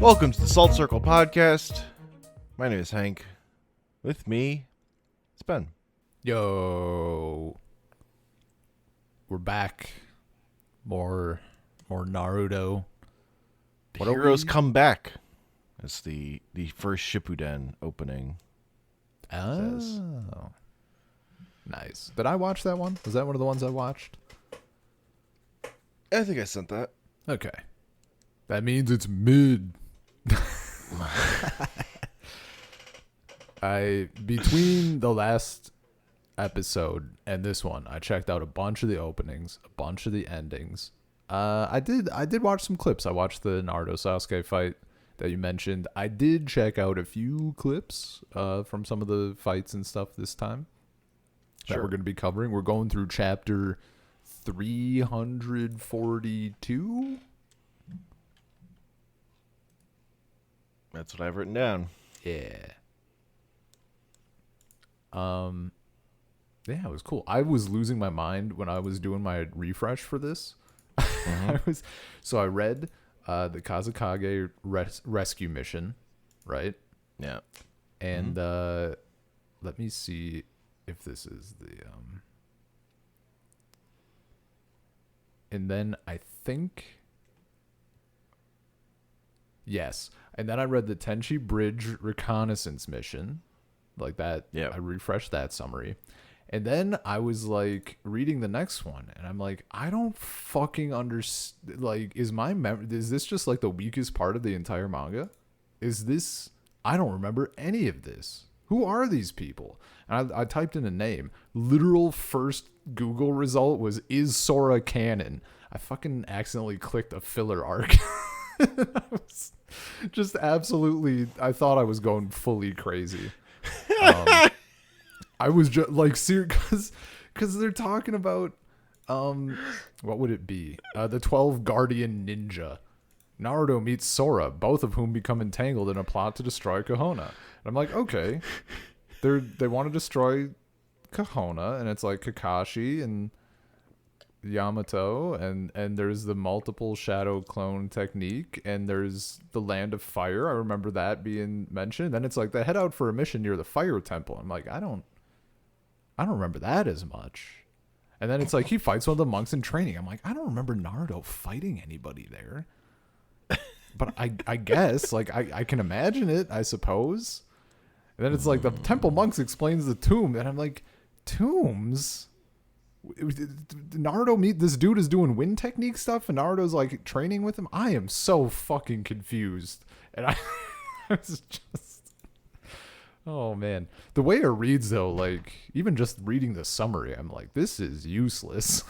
Welcome to the Salt Circle Podcast. My name is Hank. With me, it's Ben. Yo, we're back. More Naruto. The heroes come back. It's the first Shippuden opening. Oh, nice. Did I watch that one? Was that one of the ones I watched? I think I sent that. Okay, that means it's mid. Between the last episode and this one, I checked out a bunch of the openings, a bunch of the endings. I did watch some clips. I watched the Naruto Sasuke fight that you mentioned. I did check out a few clips from some of the fights and stuff this time that we're going to be covering. We're going through chapter 342. That's what I've written down. Yeah. Yeah, it was cool. I was losing my mind when I was doing my refresh for this. Mm-hmm. I read the Akatsuki Rescue Mission, right? Yeah. And let me see if this is the and then I think yes. And then I read the Tenchi Bridge Reconnaissance Mission. Like that. Yeah. I refreshed that summary. And then I was like reading the next one, and I'm like, I don't fucking understand. Like, is this just like the weakest part of the entire manga? I don't remember any of this. Who are these people? And I typed in a name. Literal first Google result was, is Sora canon? I fucking accidentally clicked a filler arc. I was just absolutely, I thought I was going fully crazy. I was just like, serious, because they're talking about, what would it be? The 12 Guardian Ninja. Naruto meets Sora, both of whom become entangled in a plot to destroy Kahona. And I'm like, okay, they want to destroy Kahona, and it's like Kakashi and Yamato, and there's the multiple shadow clone technique, and there's the land of fire. I remember that being mentioned. Then it's like they head out for a mission near the fire temple. I'm like, I don't remember that as much. And then it's like he fights one of the monks in training. I'm like, I don't remember Naruto fighting anybody there. But I guess, like, I can imagine it, I suppose. And then it's like the temple monks explains the tomb, and I'm like, tombs? Naruto this dude is doing wind technique stuff, and Naruto's like training with him. I am so fucking confused. And I was just, oh man, the way it reads though, like even just reading the summary, I'm like, this is useless.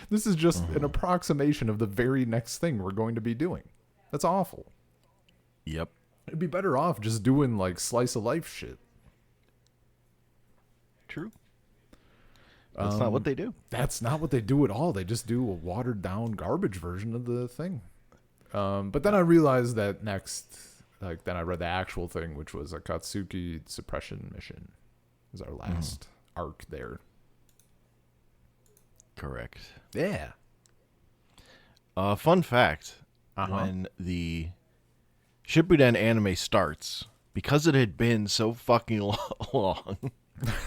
This is just an approximation of the very next thing we're going to be doing. That's awful. Yep. It'd be better off just doing like slice of life shit. True. That's not what they do. That's not what they do at all. They just do a watered down garbage version of the thing. But then I realized that next, like, then I read the actual thing, which was Akatsuki Suppression Mission. It was our last arc there. Correct. Yeah. Fun fact. When the Shippuden anime starts, because it had been so fucking long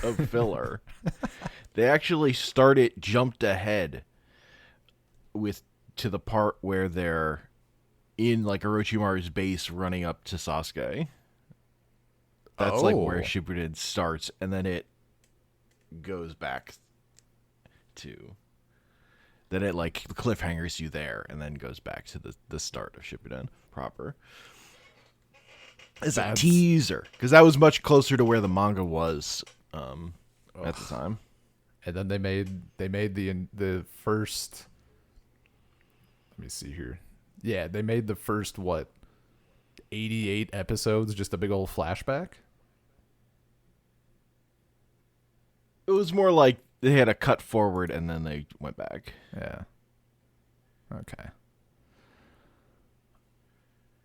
of filler, they actually jumped ahead to the part where they're in like Orochimaru's base running up to Sasuke. That's like where Shippuden starts, and then it goes back to, then it like cliffhangers you there, and then goes back to the start of Shippuden proper. As a teaser, because that was much closer to where the manga was at the time. And then they made the first, let me see here. Yeah, they made the first 88 episodes just a big old flashback. It was more like they had a cut forward and then they went back. Yeah. Okay.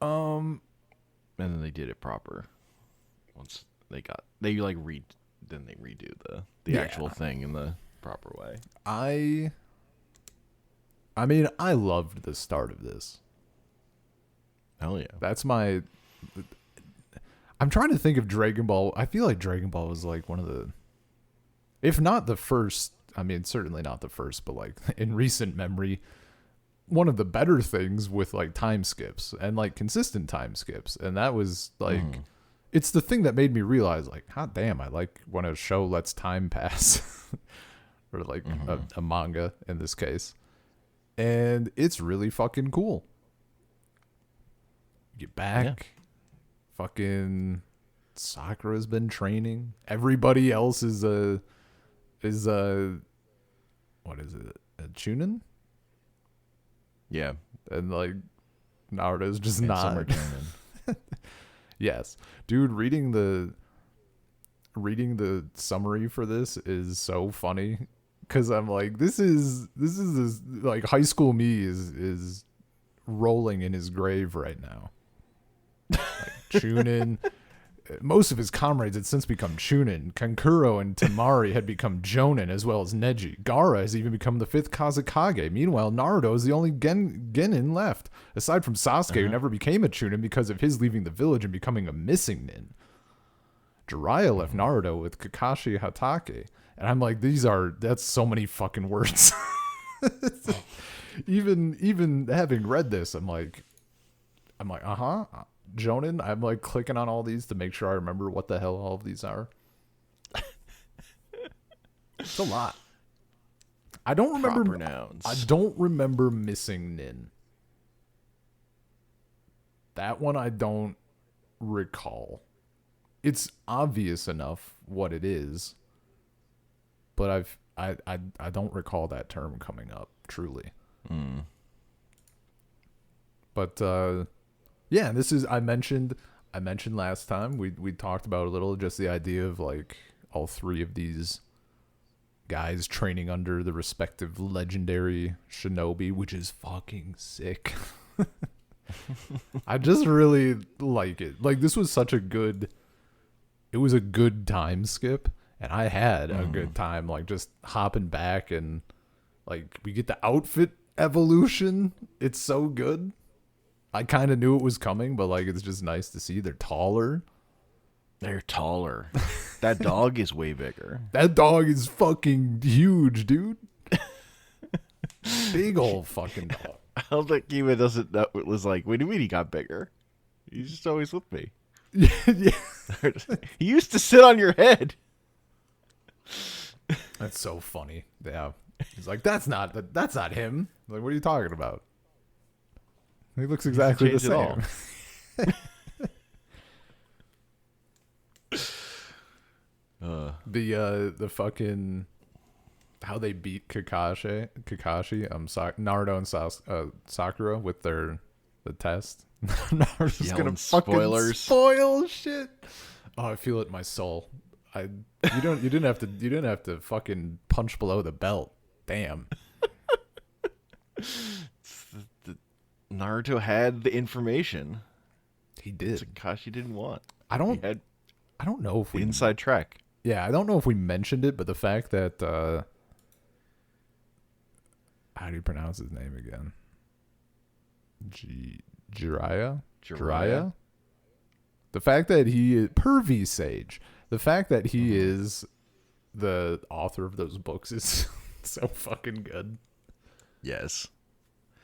And then they did it proper. Once they redo the actual thing in the proper way. I mean, I loved the start of this. Hell yeah. That's my. I'm trying to think of Dragon Ball. I feel like Dragon Ball was like one of the, if not the first. I mean, certainly not the first, but like in recent memory, one of the better things with like time skips and like consistent time skips. And that was like, it's the thing that made me realize like, hot damn, I like when a show lets time pass or like a manga in this case. And it's really fucking cool. Get back. Fucking Sakura's been training. Everybody else is what is it? A Chunin? Yeah. And like Naruto's just And not. some are Chunin. Yes. Dude, reading the summary for this is so funny cuz I'm like this is like high school me is rolling in his grave right now. Like Chunin, most of his comrades had since become Chunin. Kankuro and Temari had become Jonin as well as Neji. Gara has even become the 5th Kazekage. Meanwhile, Naruto is the only Genin left, aside from Sasuke, who never became a Chunin because of his leaving the village and becoming a missing nin. Jiraiya left Naruto with Kakashi Hatake. And I'm like, that's so many fucking words. even having read this, I'm like, Jonin. I'm like clicking on all these to make sure I remember what the hell all of these are. It's a lot. I don't remember Proper nouns. I don't remember missing nin. That one I don't recall. It's obvious enough what it is, but I don't recall that term coming up truly. But yeah, this is I mentioned last time we talked about a little just the idea of like all three of these guys training under the respective legendary shinobi, which is fucking sick. I just really like it. Like this was such a good time skip, and I had a good time like just hopping back, and like we get the outfit evolution. It's so good. I kind of knew it was coming, but like it's just nice to see they're taller. They're taller. That dog is way bigger. That dog is fucking huge, dude. Big old fucking dog. I don't think Kiva doesn't know. It was like, what do you mean he got bigger? He's just always with me. Yeah. He used to sit on your head. That's so funny. Yeah. He's like, that's not him. I'm like, what are you talking about? He looks exactly the same. The fucking how they beat Kakashi, Naruto and Sakura with the test. Naruto's gonna fucking spoilers. Spoil shit. Oh, I feel it in my soul. You didn't have to fucking punch below the belt. Damn. Naruto had the information. He did. Kakashi didn't want. I don't know if we inside track. Yeah, I don't know if we mentioned it, but the fact that how do you pronounce his name again? Jiraiya? The fact that he is Pervy Sage. The fact that he is the author of those books is so fucking good. Yes.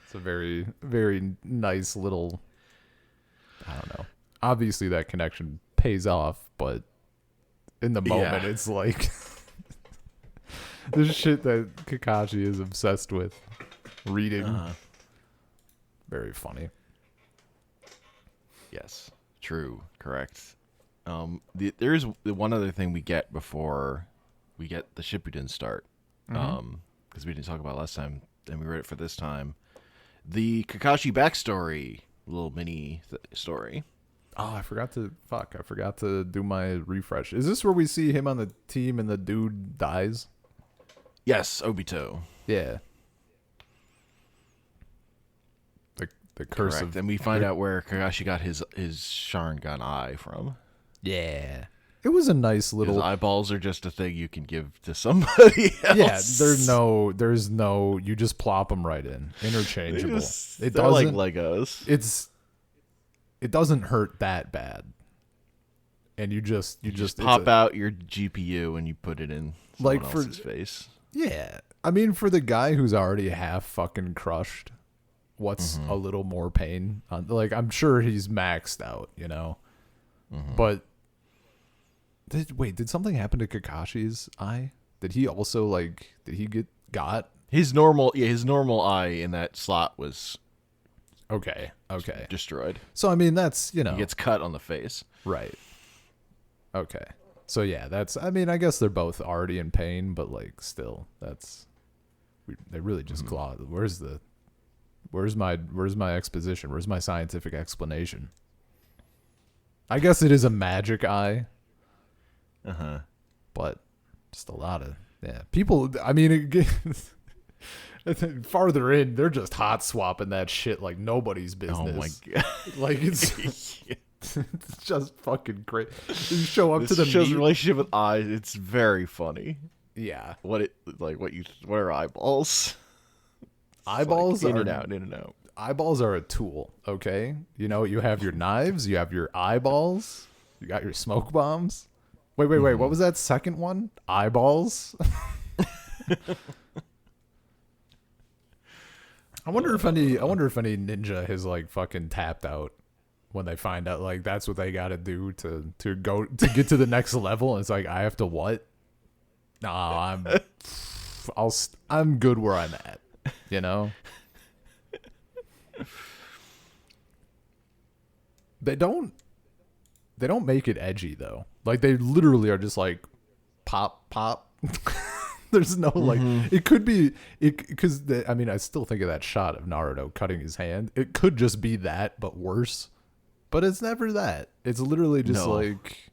It's a very, very nice little, I don't know. Obviously that connection pays off, but in the moment it's like the shit that Kakashi is obsessed with reading. Very funny. Yes. True. Correct. There is one other thing we get before we get the Shippuden start. Because we didn't talk about last time, and we read it for this time. The Kakashi backstory, little mini story. Oh, I forgot to do my refresh. Is this where we see him on the team and the dude dies? Yes, Obito. Yeah. The curse Correct. of... And we find out where Kakashi got his Sharingan eye from. Yeah. It was a nice little... His eyeballs are just a thing you can give to somebody else. Yeah, there's no... You just plop them right in. Interchangeable. They're like Legos. it doesn't hurt that bad. And you just pop out your GPU and you put it in someone else's face. Yeah. I mean, for the guy who's already half fucking crushed, what's a little more pain? Like, I'm sure he's maxed out, you know? But, did something happen to Kakashi's eye? Did he also, like, got? His normal eye in that slot was Okay. destroyed. So, I mean, that's, you know. He gets cut on the face. Right. Okay. So, yeah, I mean, I guess they're both already in pain, but, like, still, they really just claw. Where's my exposition? Where's my scientific explanation? I guess it is a magic eye. But just a lot of people. I mean, farther in, they're just hot swapping that shit like nobody's business. Oh my god! Like it's just fucking great. You show up to the show's relationship with eyes. It's very funny. Yeah. What are eyeballs? Eyeballs like are in and out. Eyeballs are a tool. Okay, you know, you have your knives, you have your eyeballs, you got your smoke bombs. Wait. What was that second one? Eyeballs. I wonder if any ninja has like fucking tapped out when they find out like that's what they got to do to get to the next level. And it's like, I have to what? Nah, I'm good where I'm at. You know. They don't make it edgy though. Like they literally are just like pop. There's no like it could be it because I mean I still think of that shot of Naruto cutting his hand. It could just be that but worse. But it's never that. It's literally just like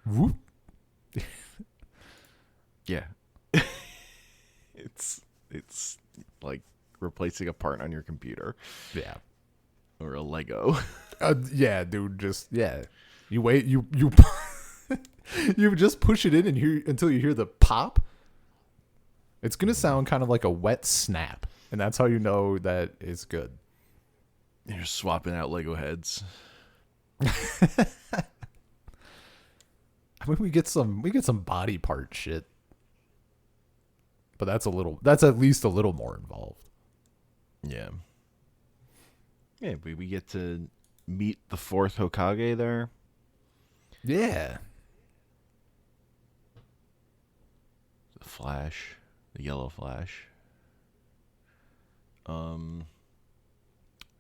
whoop. Yeah. It's like replacing a part on your computer. Yeah. Or a Lego. Yeah, dude, just You wait, you you just push it in and hear until you hear the pop. It's gonna sound kind of like a wet snap, and that's how you know that it's good. You're swapping out Lego heads. I mean, we get some body part shit, but that's at least a little more involved. Yeah. Yeah, we get to meet the fourth Hokage there. Yeah. The Flash. The Yellow Flash. We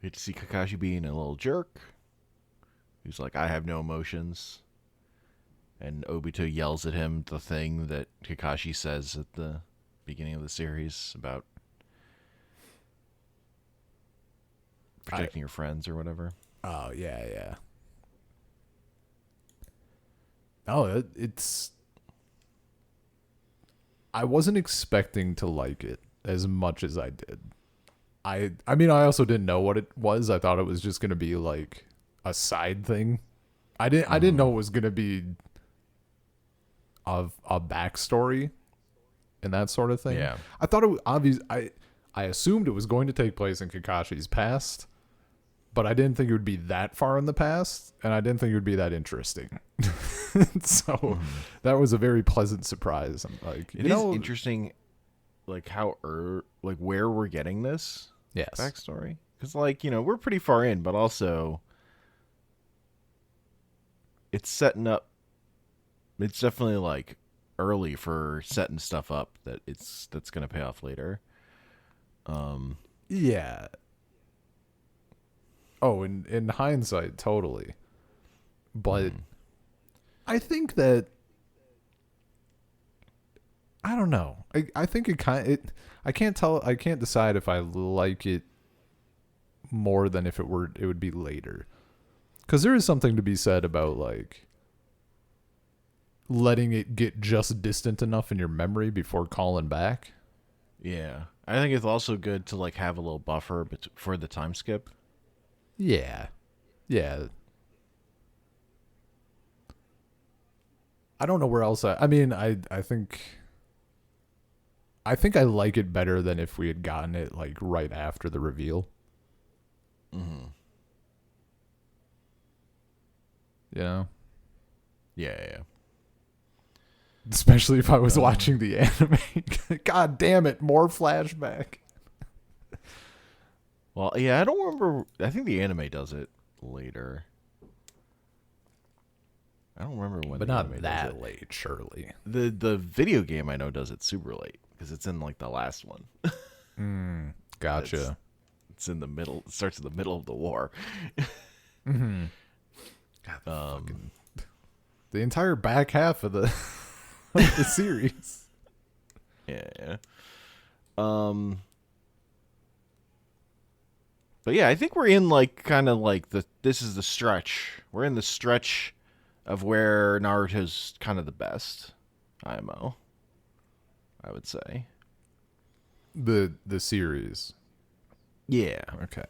get to see Kakashi being a little jerk. He's like, I have no emotions. And Obito yells at him the thing that Kakashi says at the beginning of the series about protecting your friends or whatever. Oh, yeah. Oh, it's... I wasn't expecting to like it as much as I did. I mean, I also didn't know what it was. I thought it was just going to be like a side thing. I didn't know it was going to be of a backstory and that sort of thing. Yeah. I thought it was obvious. I assumed it was going to take place in Kakashi's past, but I didn't think it would be that far in the past, and I didn't think it would be that interesting. So that was a very pleasant surprise. I'm like, it is interesting, like like where we're getting this backstory, because like we're pretty far in, but also it's setting up. It's definitely like early for setting stuff up that's going to pay off later. Yeah. Oh, in hindsight, totally. But I think that I don't know. I think I can't decide if I like it more than if it would be later. Cuz there is something to be said about like letting it get just distant enough in your memory before calling back. Yeah. I think it's also good to like have a little buffer for the time skip. Yeah. I don't know where else I think I like it better than if we had gotten it like right after the reveal. you know? Yeah. Especially if I was watching the anime. God damn it, more flashback. Well, yeah, I don't remember. I think the anime does it later. I don't remember when. But the not anime that does it. late, surely. The video game I know does it super late because it's in like the last one. Gotcha. It's in the middle. It starts in the middle of the war. God, the entire back half of the the series. Yeah. But yeah, I think we're in like kind of like this is the stretch. We're in the stretch of where Naruto's kind of the best IMO, I would say. The series. Yeah. Okay.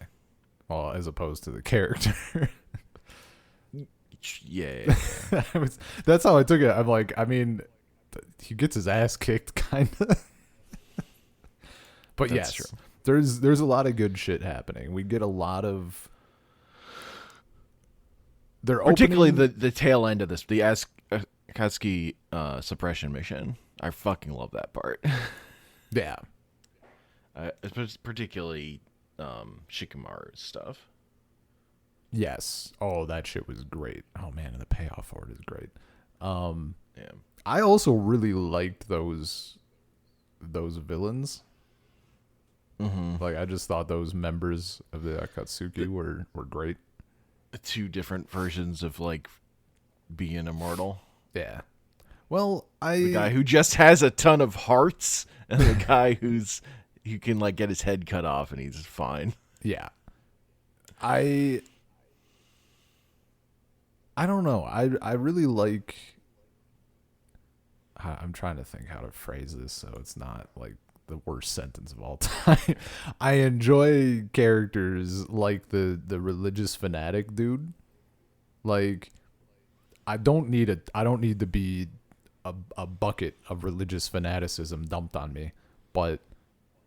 Well, as opposed to the character. Yeah. That's how I took it. I'm like, I mean, he gets his ass kicked, kind of. But That's yes, true. there's a lot of good shit happening. We get a lot of. They're Particularly opening... the tail end of this, the Akatsuki Suppression Mission. I fucking love that part. Yeah. Particularly Shikamaru's stuff. Yes. Oh, that shit was great. Oh man, and the payoff for it is great. Yeah. I also really liked those villains. Mm-hmm. Like, I just thought those members of the Akatsuki were great. Two different versions of like being immortal. Yeah. Well, The guy who just has a ton of hearts, and the guy who can like get his head cut off and he's fine. Yeah. I don't know. I really like... I'm trying to think how to phrase this so it's not like the worst sentence of all time. I enjoy characters like the religious fanatic dude. Like, I don't need to be a bucket of religious fanaticism dumped on me, but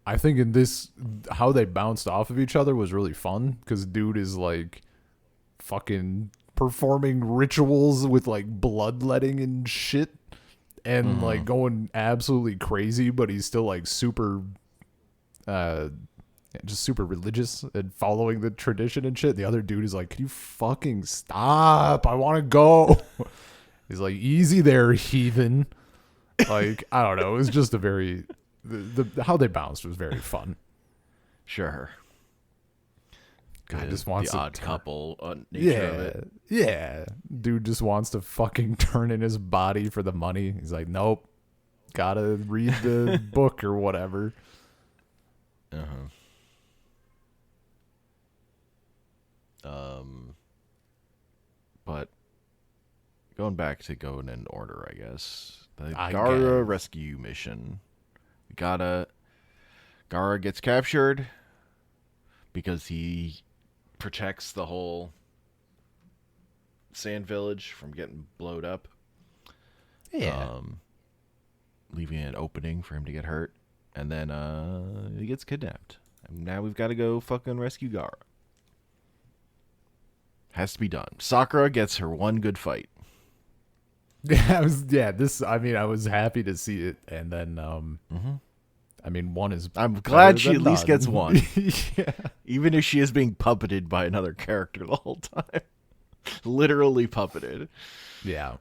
I think in this, how they bounced off of each other was really fun, because dude is like fucking performing rituals with like bloodletting and shit, and like going absolutely crazy, but he's still like super just super religious and following the tradition and shit. The other dude is like, can you fucking stop? I want to go. He's like, easy there, heathen. Like, I don't know. It was just a very... The how they bounced was very fun. Sure. Guy just wants the to odd couple nature of it. Yeah. Dude just wants to fucking turn in his body for the money. He's like, nope. Gotta read the book or whatever. But going back to going in order, I guess. The I Gara guess. Rescue Mission. Gara gets captured because he protects the whole sand village from getting blowed up. Yeah. Leaving an opening for him to get hurt. And then he gets kidnapped. And now we've got to go fucking rescue Gara. Has to be done. Sakura gets her one good fight. I was happy to see it, and then I mean, one is... I'm glad she better at than least none. gets one. Yeah. Even if she is being puppeted by another character the whole time. Literally puppeted. Yeah.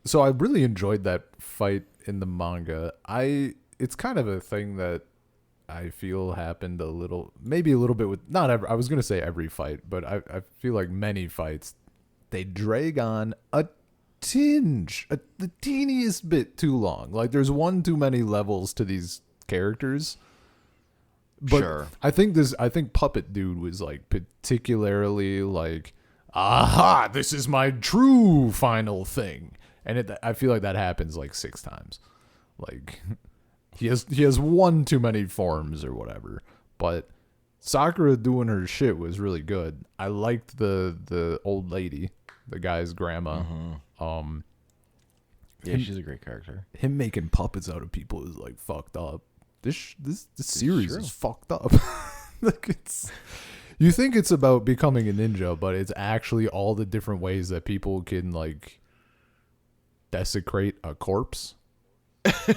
So I really enjoyed that fight in the manga. It's kind of a thing that I feel happened maybe a little bit with, not every, I was going to say every fight, but I feel like many fights, they drag on a tinge, the teeniest bit too long. Like, there's one too many levels to these characters. But Sure. I think Puppet Dude was like particularly like, aha, this is my true final thing. And I feel like that happens like 6 times. Like, he has one too many forms or whatever. But Sakura doing her shit was really good. I liked the old lady, the guy's grandma. Yeah, she's a great character. Him making puppets out of people is like fucked up. This series true. is fucked up. Like, You think it's about becoming a ninja, but it's actually all the different ways that people can like desecrate a corpse.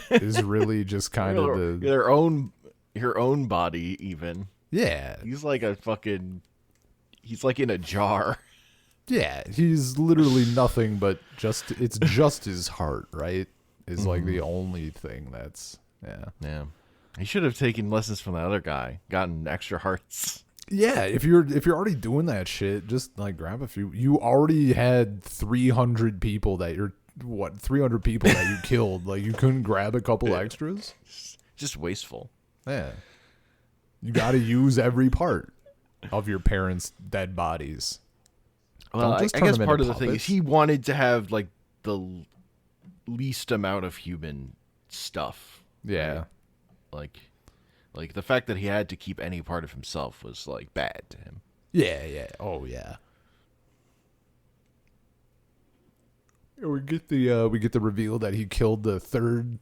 Is really just kind of the your own body even. Yeah. He's like in a jar. Yeah, he's literally nothing but it's just his heart, right? Is like the only thing that's Yeah. He should have taken lessons from the other guy, gotten extra hearts. Yeah, if you're already doing that shit, just like grab a few. You already had 300 people that you killed. Like you couldn't grab a couple extras? Just wasteful. Yeah. You got to use every part of your parents' dead bodies. Well, I guess part of the thing is he wanted to have like the least amount of human stuff. Yeah. Right? Like the fact that he had to keep any part of himself was like bad to him. Yeah, yeah. Oh, yeah. We get the reveal that he killed the third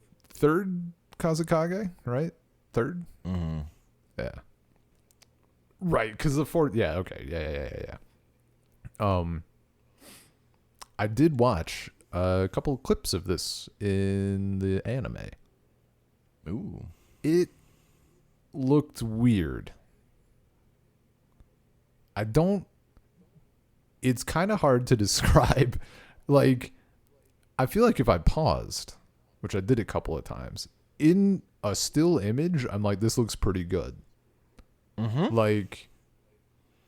Kazekage, right? Third? Mm-hmm. Yeah. Right, because the fourth. Yeah. Okay. Yeah. I did watch a couple of clips of this in the anime. Ooh. It looked weird. It's kind of hard to describe. Like, I feel like if I paused, which I did a couple of times, in a still image, I'm like, this looks pretty good. Mm-hmm. Like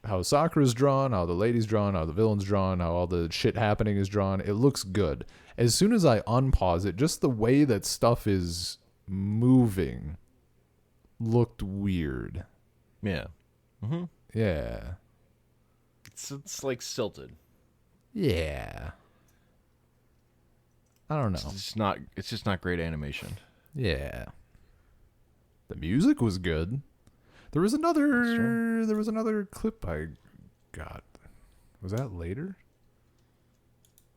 how Sakura's drawn, how the lady's drawn, how the villain's drawn, how all the shit happening is drawn. It looks good. As soon as I unpause it, just the way that stuff is moving looked weird. Yeah. Mm-hmm. Yeah. It's like stilted. Yeah. I don't know. It's just not great animation. Yeah. The music was good. There was another clip I got. Was that later?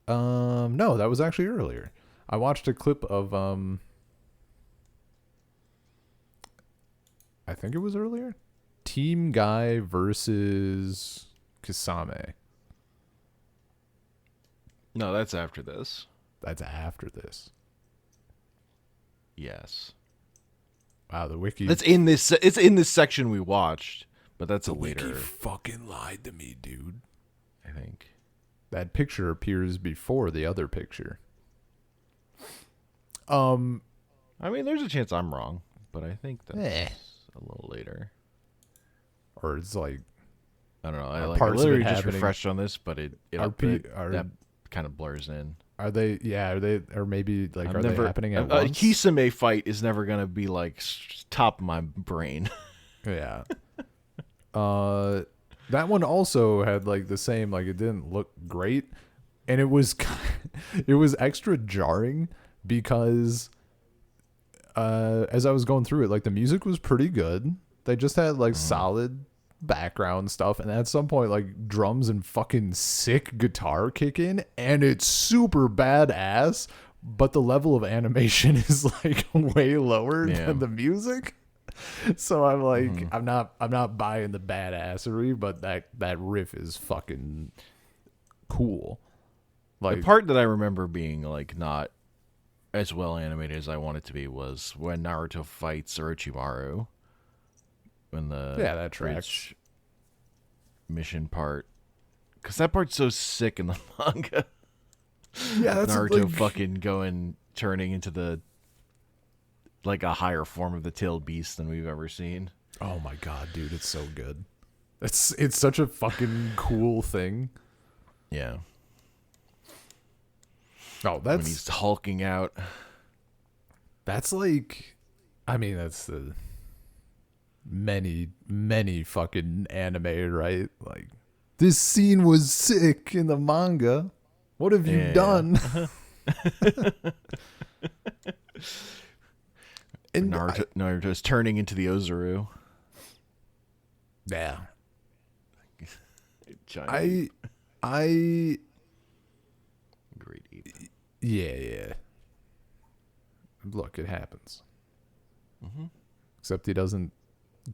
No, that was actually earlier. I watched a clip of I think it was earlier. Team Guy versus Kisame. No, that's after this. That's after this. Yes. Wow, the wiki. It's in this section we watched, but that's a later. Wiki fucking lied to me, dude. I think that picture appears before the other picture. I mean, there's a chance I'm wrong, but I think that's a little later. Or it's like, I don't know. I literally just refreshed on this, but that kind of blurs in. Are they? Yeah. Are they? Or maybe like are they happening at once? A Kisame fight is never gonna be like top of my brain. Yeah. That one also had like the same, like it didn't look great, and it was extra jarring because as I was going through it, like the music was pretty good. They just had like solid background stuff, and at some point like drums and fucking sick guitar kick in, and it's super badass, but the level of animation is like way lower than the music. So I'm like, I'm not buying the badassery, but that riff is fucking cool. Like the part that I remember being like not as well animated as I want it to be was when Naruto fights Orochimaru. When that tracks mission part, because that part's so sick in the manga. Yeah, that's Naruto fucking turning into the like a higher form of the tailed beast than we've ever seen. Oh my god, dude, it's so good. It's such a fucking cool thing. Yeah. Oh, that's when he's hulking out. That's like, I mean, that's the many fucking anime, right? Like, this scene was sick in the manga. What have you done? And Naruto's turning into the Ozuru. Yeah. Giant. I Great ape. Yeah. Look, it happens. Mm-hmm. Except he doesn't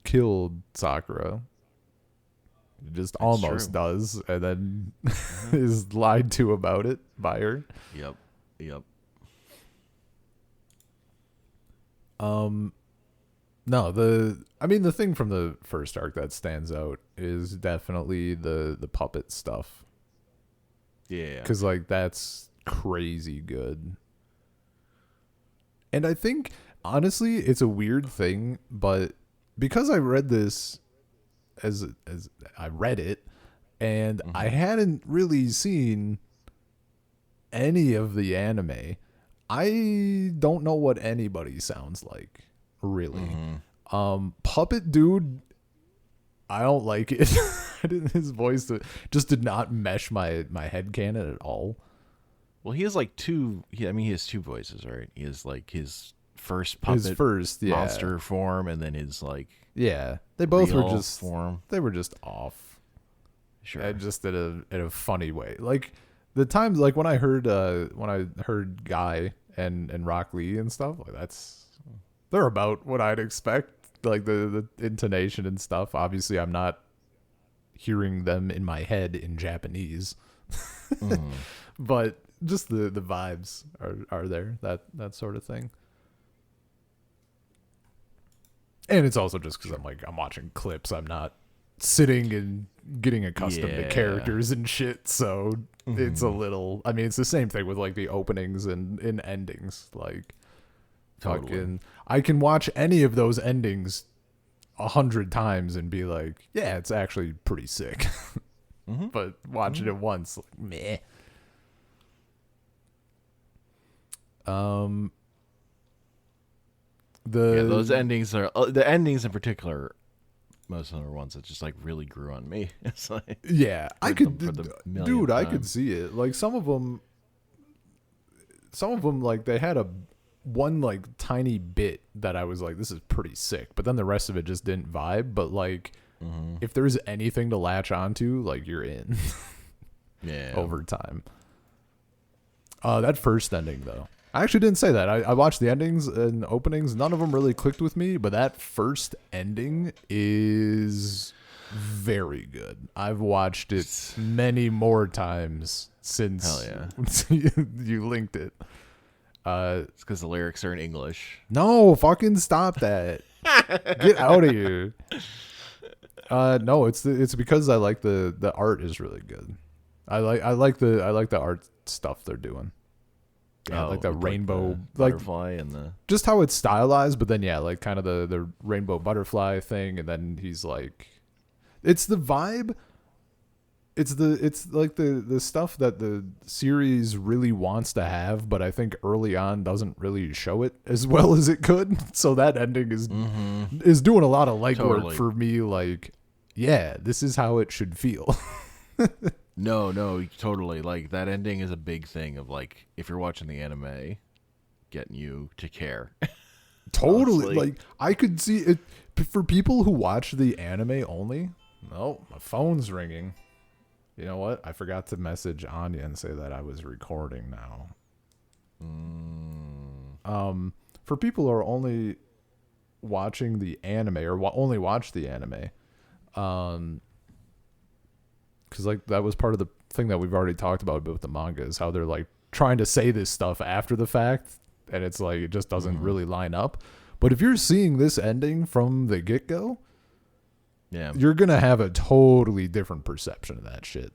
kill Sakura. He just almost does, and then is lied to about it by her. Yep. No, the thing from the first arc that stands out is definitely the puppet stuff. Yeah. Because, like, that's crazy good. And I think, honestly, it's a weird thing, but because I read this as I read it, and I hadn't really seen any of the anime, I don't know what anybody sounds like, really. Puppet Dude, I don't like it. His voice just did not mesh my headcanon at all. Well, he has like he has two voices, right? He has like his first puppet monster form, and then his like they both were just form. They were just off. Sure. And just in a funny way. Like the times, like when I heard Guy and Rock Lee and stuff, like they're about what I'd expect. Like the intonation and stuff. Obviously, I'm not hearing them in my head in Japanese, but just the vibes are there. That sort of thing. And it's also just because I'm watching clips. I'm not sitting and getting accustomed to characters and shit. So it's a little. I mean, it's the same thing with like the openings and endings. Like, totally. I can watch any of those endings 100 times and be like, yeah, it's actually pretty sick. But watching it once, like, meh. Those endings are the endings in particular. Most of the ones that just like really grew on me. It's like I could see it. Like some of them like they had one like tiny bit that I was like, this is pretty sick, but then the rest of it just didn't vibe. But like, if there's anything to latch onto, like you're in. Over time. That first ending though. I actually didn't say that. I watched the endings and openings. None of them really clicked with me, but that first ending is very good. I've watched it many more times since you linked it. It's because the lyrics are in English. No, fucking stop that. Get out of here. No, it's because I like the art is really good. I like the art stuff they're doing. Yeah, like the rainbow, like butterfly and the just how it's stylized, but then like kind of the rainbow butterfly thing, and then he's like, it's the vibe. It's like the stuff that the series really wants to have, but I think early on doesn't really show it as well as it could. So that ending is doing a lot of legwork for me. Like, yeah, this is how it should feel. No, totally. Like that ending is a big thing of like if you're watching the anime, getting you to care. Totally. Honestly. Like I could see it for people who watch the anime only. No, my phone's ringing. You know what? I forgot to message Anya and say that I was recording now. For people who are only watching the anime or only watch the anime, because like that was part of the thing that we've already talked about with the manga is how they're like trying to say this stuff after the fact, and it's like it just doesn't really line up. But if you're seeing this ending from the get-go, you're gonna have a totally different perception of that shit,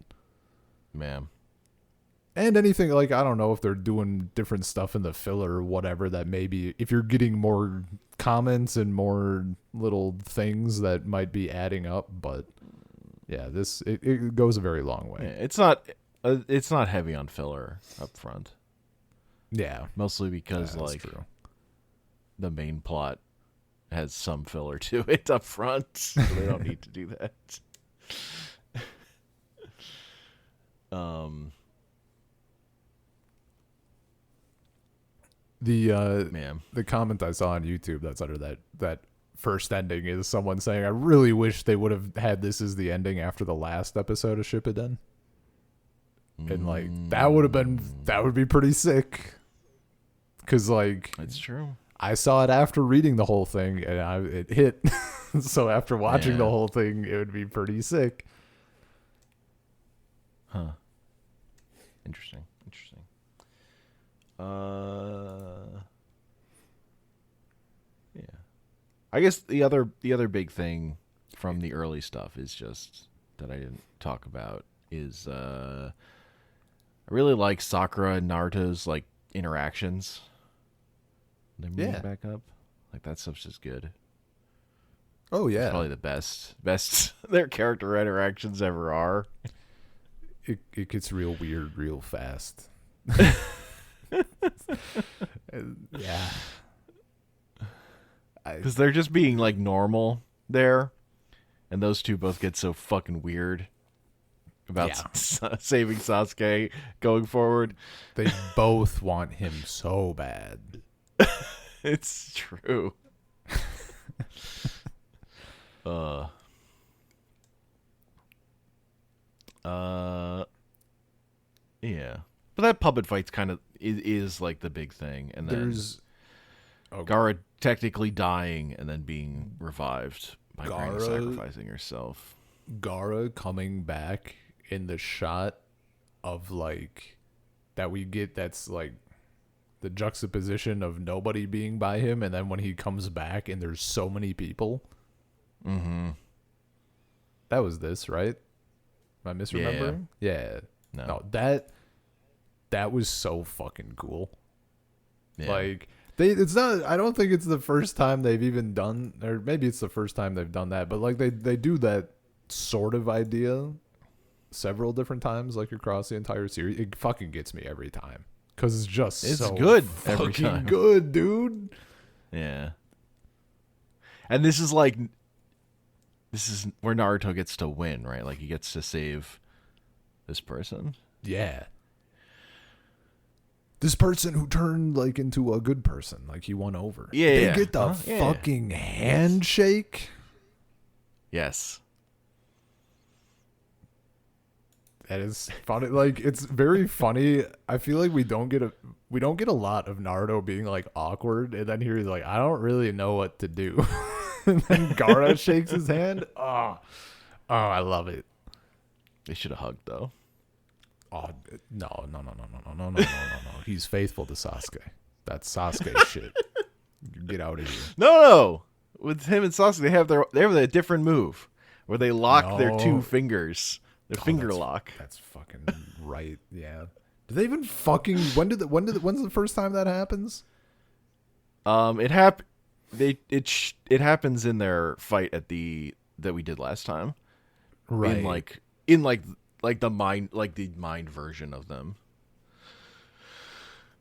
man. And anything like I don't know if they're doing different stuff in the filler or whatever that maybe if you're getting more comments and more little things that might be adding up, but. Yeah, it goes a very long way. Yeah, it's not heavy on filler up front. Yeah, mostly because like the main plot has some filler to it up front, so they don't need to do that. The comment I saw on YouTube that's under that first ending is someone saying, I really wish they would have had this as the ending after the last episode of Shippuden. And like that would be pretty sick. Cause like it's true. I saw it after reading the whole thing and it hit. So after watching the whole thing, it would be pretty sick. Huh. Interesting. Yeah. I guess the other big thing from the early stuff is just that I didn't talk about is I really like Sakura and Naruto's like interactions. They're moving back up. Like that stuff's just good. Oh yeah. It's probably the best their character interactions ever are. It gets real weird real fast. Yeah. Because they're just being like normal there, and those two both get so fucking weird about saving Sasuke going forward. They both want him so bad. It's true. Yeah. But that puppet fight's kind of is like the big thing, and then There's Gara technically dying and then being revived by Granny sacrificing herself. Gara coming back in the shot of like that we get, that's like the juxtaposition of nobody being by him, and then when he comes back and there's so many people. Mm-hmm. That was this, right? Am I misremembering? Yeah. No, that was so fucking cool. Yeah. Like it's not, I don't think it's the first time they've even done, or maybe it's the first time they've done that, but like they do that sort of idea several different times, like across the entire series. It fucking gets me every time because it's so good fucking every time. good, dude. Yeah. And this is where Naruto gets to win, right? Like he gets to save this person. Yeah. This person who turned like into a good person, like he won over. Yeah, they get the fucking handshake. Yes. That is funny. Like it's very funny. I feel like we don't get a lot of Naruto being like awkward, and then here he's like, I don't really know what to do. And then Gara shakes his hand. Oh, I love it. They should have hugged though. Oh no. He's faithful to Sasuke. That's Sasuke shit. Get out of here. No. With him and Sasuke, they have a different move where they lock their two fingers. Their finger lock. That's fucking right. Yeah. Do they even fucking when's the first time that happens? It happens in their fight that we did last time. Right. In the mind version of them.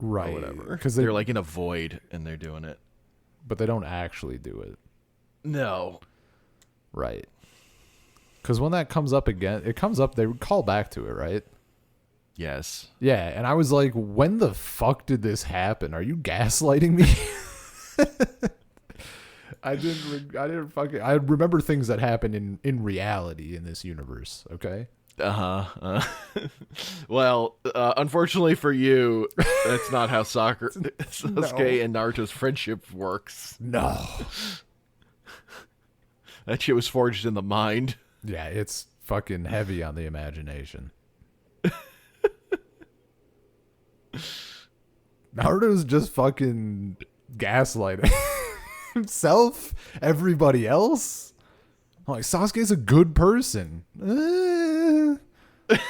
Right. Or whatever. Because they're like in a void and they're doing it. But they don't actually do it. No. Right. Because when that comes up again, they call back to it, right? Yes. Yeah, and I was like, when the fuck did this happen? Are you gaslighting me? I remember things that happen in reality in this universe, okay? Well, unfortunately for you, that's not how Sasuke and Naruto's friendship works. No. That shit was forged in the mind. Yeah, it's fucking heavy on the imagination. Naruto's just fucking gaslighting himself, everybody else. I'm like, Sasuke's a good person.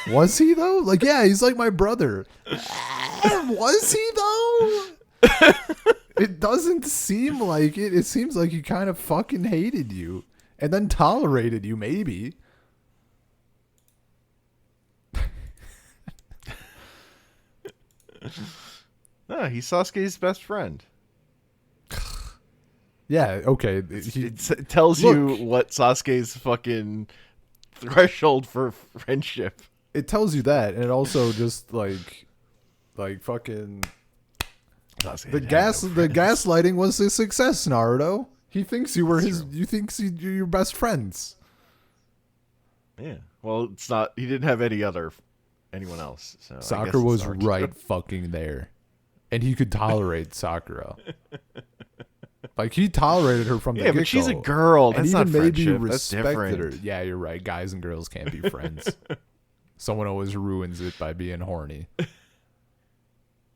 Was he though? Like, yeah, he's like my brother. Was he though? It doesn't seem like it. It seems like he kind of fucking hated you and then tolerated you, maybe. No, he's Sasuke's best friend. Yeah, okay. It tells you what Sasuke's fucking threshold for friendship. It tells you that, and it also just like fucking the gaslighting was a success, Naruto. He thinks you were you're your best friends. Yeah. Well, it's not. He didn't have anyone else. So Sakura was right fucking there, and he could tolerate Sakura. Like he tolerated her from the get-go. But she's a girl. That's and not even maybe friendship. respected That's different. her. Yeah, you're right. Guys and girls can't be friends. Someone always ruins it by being horny.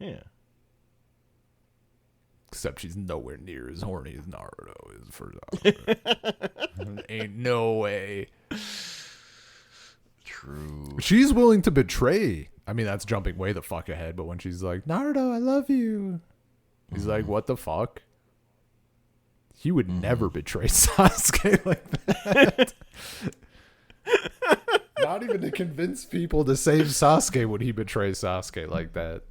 Yeah. Except she's nowhere near as horny as Naruto is for Ain't no way. True. She's willing to betray. I mean, that's jumping way the fuck ahead, but when she's like, Naruto, I love you. He's like, what the fuck? He would never betray Sasuke like that. Not even to convince people to save Sasuke would he betray Sasuke like that.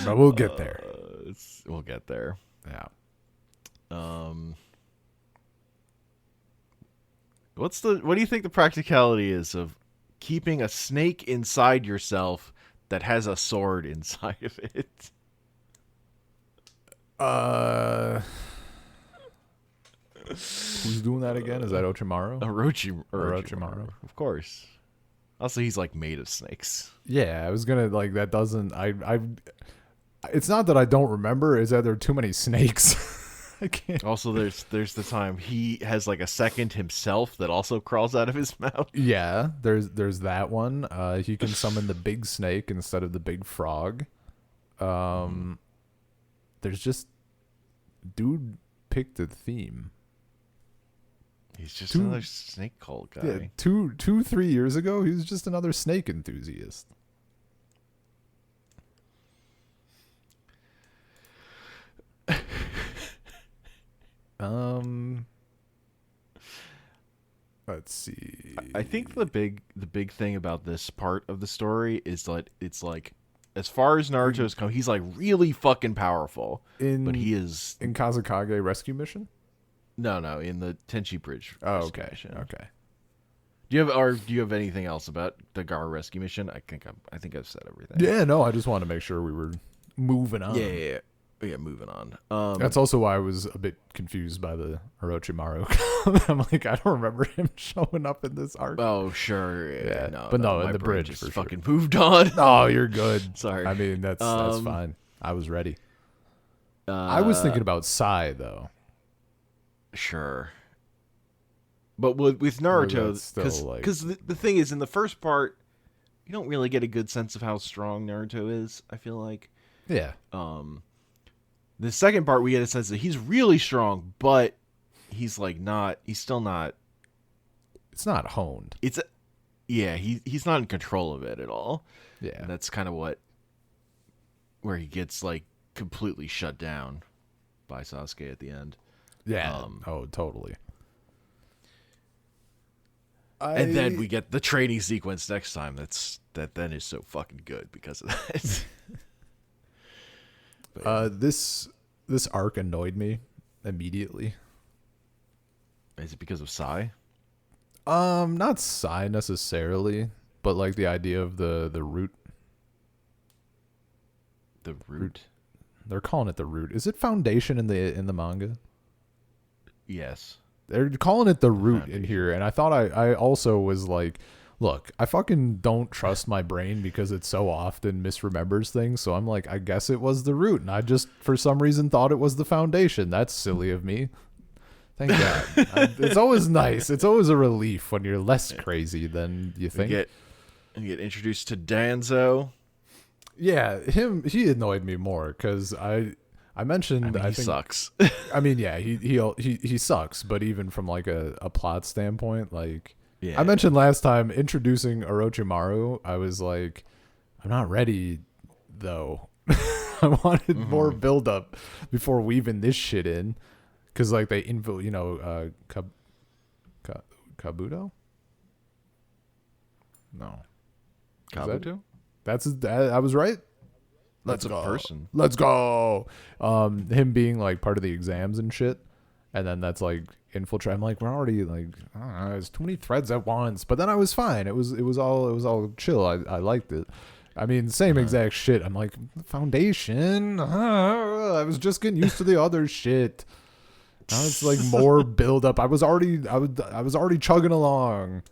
But we'll get there. We'll get there. Yeah. What do you think the practicality is of keeping a snake inside yourself that has a sword inside of it? Who's doing that again? Is that Orochimaru? Orochimaru, of course. Also, he's like made of snakes. Yeah, I was gonna like that. Doesn't I? It's not that I don't remember. It's that there are too many snakes. I can't. Also, there's the time he has like a second himself that also crawls out of his mouth. Yeah, there's that one. He can summon the big snake instead of the big frog. There's just dude picked a theme. He's just another snake cult guy. Yeah, 3 years ago, he was just another snake enthusiast. Let's see. I think the big thing about this part of the story is that it's like, as far as Naruto's come, he's like really fucking powerful. But he is in Kazekage Rescue Mission. No, in the Tenchi Bridge. Okay. Mission. Okay. Do you have anything else about the Gara Rescue Mission? I think I've said everything. Yeah, no, I just wanted to make sure we were moving on. Yeah, moving on. That's also why I was a bit confused by the Orochimaru. I'm like, I don't remember him showing up in this arc. Oh, sure. Yeah. But no, in my the brain bridge just for fucking moved on. Oh, you're good. Sorry. I mean, that's fine. I was ready. I was thinking about Sai, though. Sure. But with Naruto, because the thing is, in the first part, you don't really get a good sense of how strong Naruto is, I feel like. Yeah. The second part, we get a sense that he's really strong, but he's like he's still not. It's not honed. He's not in control of it at all. Yeah. And that's kind of where he gets like completely shut down by Sasuke at the end. Yeah. Totally. And then we get the training sequence next time. That then is so fucking good because of that. This arc annoyed me immediately. Is it because of Sai? Not Sai necessarily, but like the idea of the root. The root. They're calling it the root. Is it foundation in the manga? Yes. They're calling it the root in here, and I thought I also was like, look, I fucking don't trust my brain because it so often misremembers things, so I'm like, I guess it was the root, and I just, for some reason, thought it was the foundation. That's silly of me. Thank God. It's always nice. It's always a relief when you're less crazy than you think. You get introduced to Danzo. Yeah, he annoyed me more, because I mentioned he sucks. I mean, yeah, he sucks, but even from like a plot standpoint, like I mentioned last time, introducing Orochimaru, I was like, I'm not ready though. I wanted more build up before weaving this shit in, because like they Kabuto? No. Kabuto? I was right. That's a person. Let's go. Him being like part of the exams and shit, and then that's like infiltrate. I'm like, we're already like, I don't know, there's too many threads at once. But then I was fine. It was all chill. I liked it. I mean, same exact shit. I'm like, foundation. I was just getting used to the other shit. Now it's like more build up. I was already chugging along.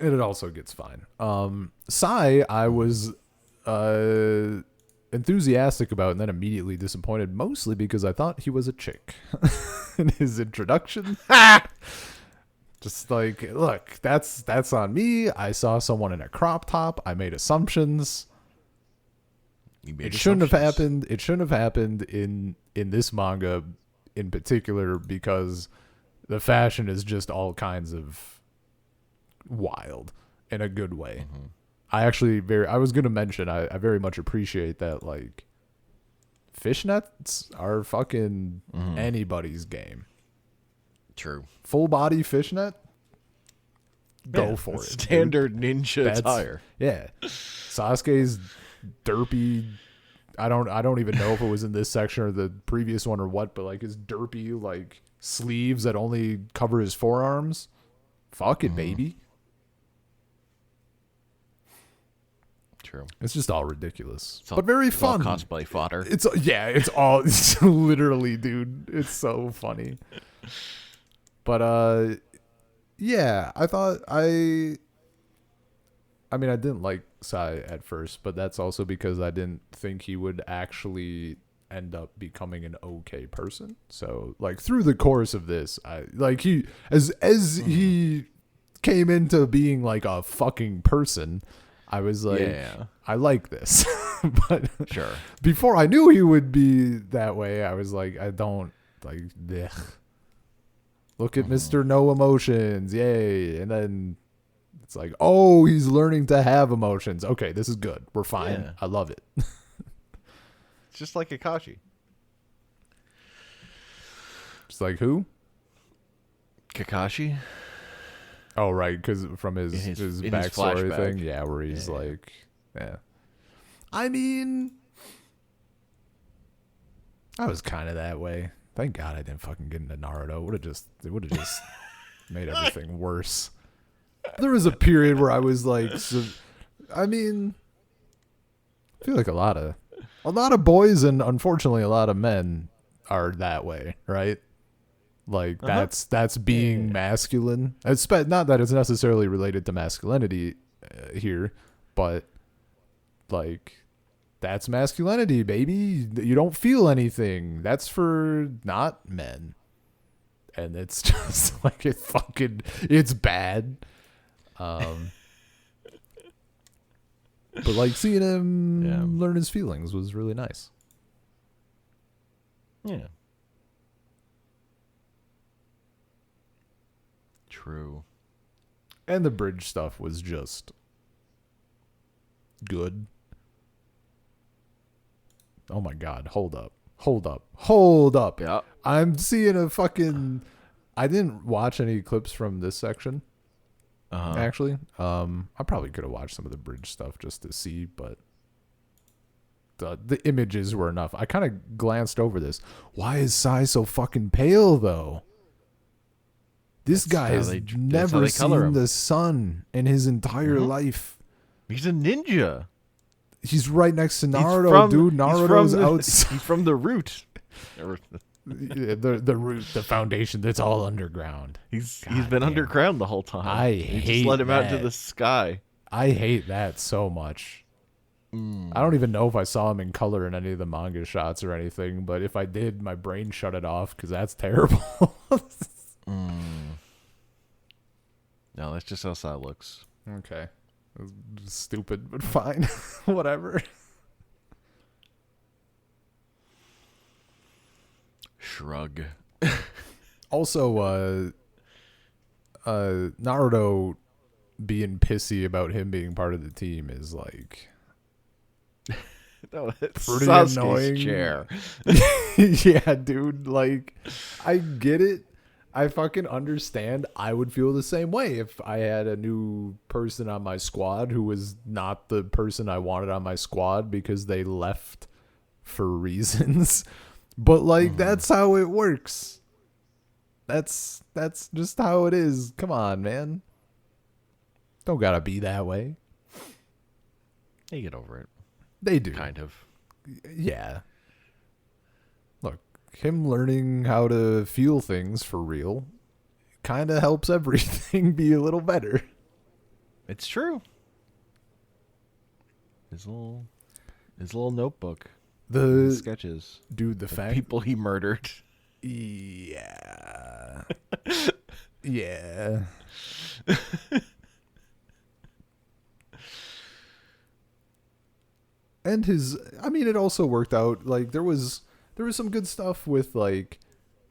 And it also gets fine. Sai, I was enthusiastic about and then immediately disappointed, mostly because I thought he was a chick. in his introduction. Just like, look, that's on me. I saw someone in a crop top. I made assumptions. It shouldn't have happened. It shouldn't have happened in this manga in particular, because the fashion is just all kinds of wild in a good way. Mm-hmm. I was going to mention, I very much appreciate that, like, fishnets are fucking anybody's game. True. Full body fishnet? Go for it. Standard ninja attire. Yeah. Sasuke's derpy, I don't even know if it was in this section or the previous one or what, but like his derpy like sleeves that only cover his forearms. Fuck it, baby. True. It's just all ridiculous, but very fun. All cosplay fodder. It's literally, dude. It's so funny. But yeah, I mean, I didn't like Sai at first, but that's also because I didn't think he would actually end up becoming an okay person. So, like, through the course of this, he came into being like a fucking person, I was like, yeah. I like this. But sure, before I knew he would be that way, I was like, I don't like. Blech. Look at Mr. No Emotions, yay! And then it's like, oh, he's learning to have emotions. Okay, this is good. We're fine. Yeah. I love it. It's just like Kakashi. Just like who? Kakashi. Oh, right, because from his backstory thing, yeah, where he's like, yeah. I mean, I was kind of that way. Thank God I didn't fucking get into Naruto. It would have just made everything worse. There was a period where I was like, I mean, I feel like a lot of boys and unfortunately a lot of men are that way, right? Like that's being masculine. Not that it's necessarily related to masculinity here, but like that's masculinity, baby. You don't feel anything. That's for not men. And it's just like it's bad. But like seeing him learn his feelings was really nice. Yeah. True. And the bridge stuff was just good. Oh my God. Hold up. Yeah. I'm seeing a fucking... I didn't watch any clips from this section. Actually. I probably could have watched some of the bridge stuff just to see, but the images were enough. I kind of glanced over this. Why is Sai so fucking pale, though? This guy has never seen the sun in his entire life. He's a ninja. He's right next to Naruto, dude. Naruto's outside. He's from the root. the root, the foundation that's all underground. He's been underground the whole time. Just let him out into the sky. I hate that so much. I don't even know if I saw him in color in any of the manga shots or anything, but if I did, my brain shut it off because that's terrible. No, that's just how Sai looks. Okay. Stupid, but fine. Whatever. Shrug. Also, Naruto being pissy about him being part of the team is like no, it's pretty Sasuke's annoying. Chair. Yeah, dude. Like, I get it. I fucking understand. I would feel the same way if I had a new person on my squad who was not the person I wanted on my squad because they left for reasons. But like that's how it works. That's just how it is. Come on, man. Don't gotta be that way. They get over it. They do. Kind of. Yeah. Look, him learning how to feel things for real kind of helps everything be a little better. It's true. His little notebook. The sketches. Dude, the fact people he murdered. Yeah. Yeah. And it also worked out. Like there was some good stuff with like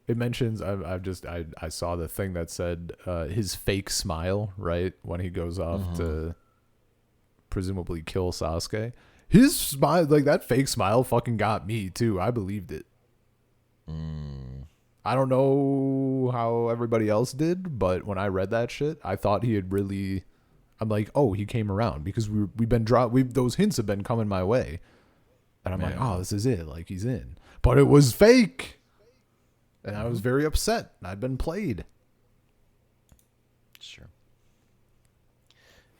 it mentions I saw the thing that said his fake smile, right? When he goes off to presumably kill Sasuke. His smile, like that fake smile fucking got me too. I believed it. I don't know how everybody else did, but when I read that shit, I thought he had really. I'm like, oh, he came around because we've been those hints have been coming my way, and I'm like, oh, this is it. Like he's in, but it was fake, and I was very upset. I'd been played. Sure.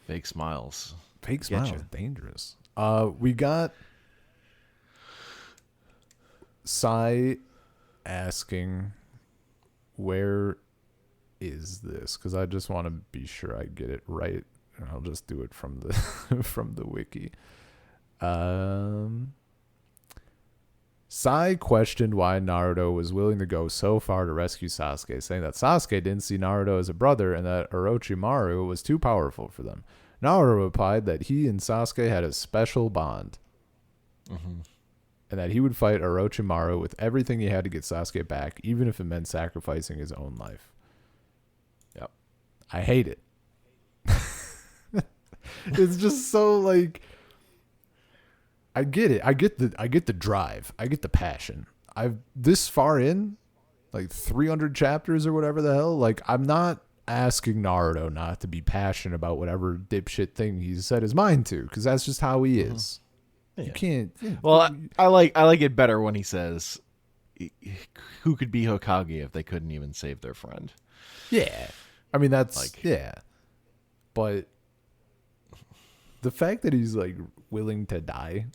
Fake smiles. Fake smiles, dangerous. We got Sai asking, where is this? Because I just want to be sure I get it right, and I'll just do it from the from the wiki. Sai questioned why Naruto was willing to go so far to rescue Sasuke, saying that Sasuke didn't see Naruto as a brother and that Orochimaru was too powerful for them. Naruto replied that he and Sasuke had a special bond. And that he would fight Orochimaru with everything he had to get Sasuke back, even if it meant sacrificing his own life. Yep. I hate it. It's just so like I get it. I get the drive. I get the passion. I've this far in, like 300 chapters or whatever the hell, like I'm not asking Naruto not to be passionate about whatever dipshit thing he's set his mind to, because that's just how he is. Yeah. You can't. Well, I like it better when he says, "Who could be Hokage if they couldn't even save their friend?" Yeah, I mean that's like but the fact that he's like willing to die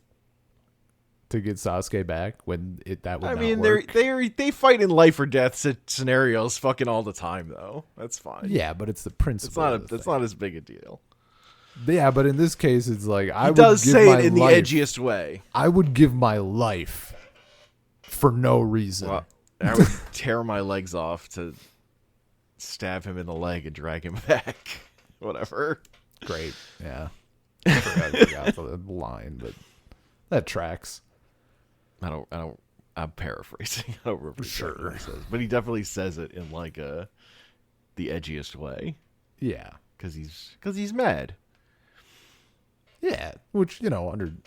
to get Sasuke back when that would. I mean, not work. They fight in life or death scenarios fucking all the time though. That's fine. Yeah, but it's the principle. It's not as big a deal. Yeah, but in this case, it's like he does say it in the edgiest way. I would give my life for no reason. Well, I would tear my legs off to stab him in the leg and drag him back. Whatever. Great. Yeah. I forgot the line, but that tracks. I'm paraphrasing. I don't remember exactly what he says, but he definitely says it in like the edgiest way. Yeah, because he's mad. Yeah, which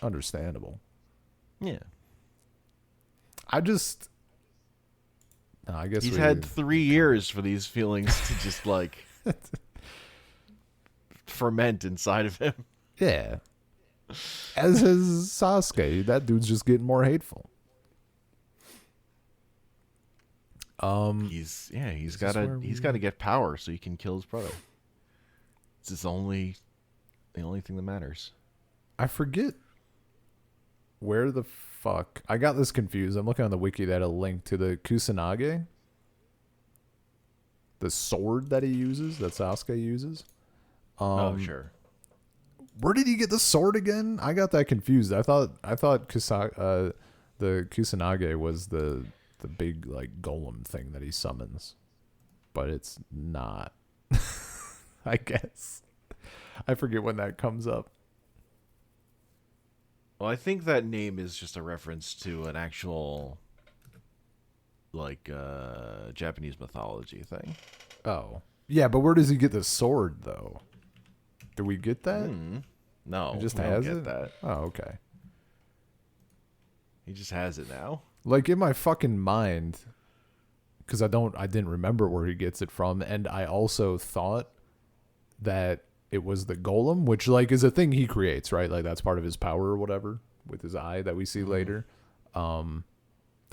understandable. Yeah, I guess he's had 3 years for these feelings to just like ferment inside of him. Yeah, as is Sasuke. That dude's just getting more hateful. He's got to get power so he can kill his brother. It's the only thing that matters. I forget where the fuck I got this confused. I'm looking on the wiki that a link to the Kusanage, the sword that he uses, that Sasuke uses. Oh sure. Where did he get the sword again? I got that confused. I thought the Kusanage was the big like golem thing that he summons, but it's not. I guess I forget when that comes up. Well, I think that name is just a reference to an actual like Japanese mythology thing. Oh yeah, but where does he get the sword though? Do we get that? No, he just has it. That. Oh, okay. He just has it now. Like in my fucking mind, because I didn't remember where he gets it from, and I also thought that it was the golem, which like is a thing he creates, right? Like that's part of his power or whatever with his eye that we see later. I'm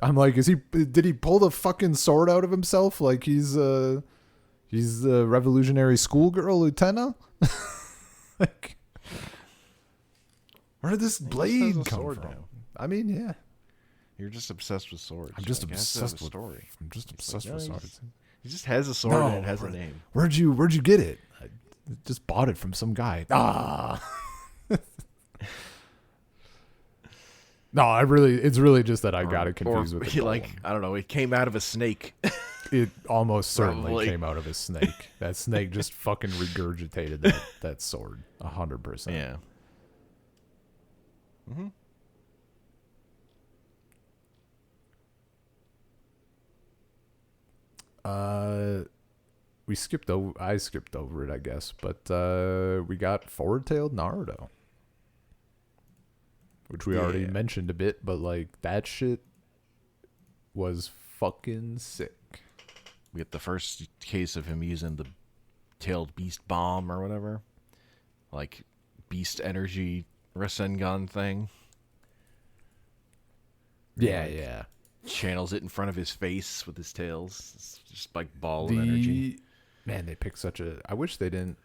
like, did he pull the fucking sword out of himself? Like he's the revolutionary schoolgirl lieutenant? Like, where did this blade come from? Now. I mean, yeah. You're just obsessed with swords. I'm just obsessed with story. I'm just obsessed with swords. He just has a sword and it has a name. Where'd you get it? I just bought it from some guy. Ah. No, it's really just that I got it confused with the like golem. I don't know, it came out of a snake. It almost certainly Probably. came out of a snake. That snake just fucking regurgitated that sword 100%. Yeah. Mm-hmm. I skipped over it, I guess, but we got forward-tailed Naruto, which we already mentioned a bit, but like that shit was fucking sick. We get the first case of him using the tailed beast bomb or whatever, like beast energy Rasengan thing. Yeah, Like, yeah. channels it in front of his face with his tails. It's just like ball of energy. Man, they picked such a. I wish they didn't.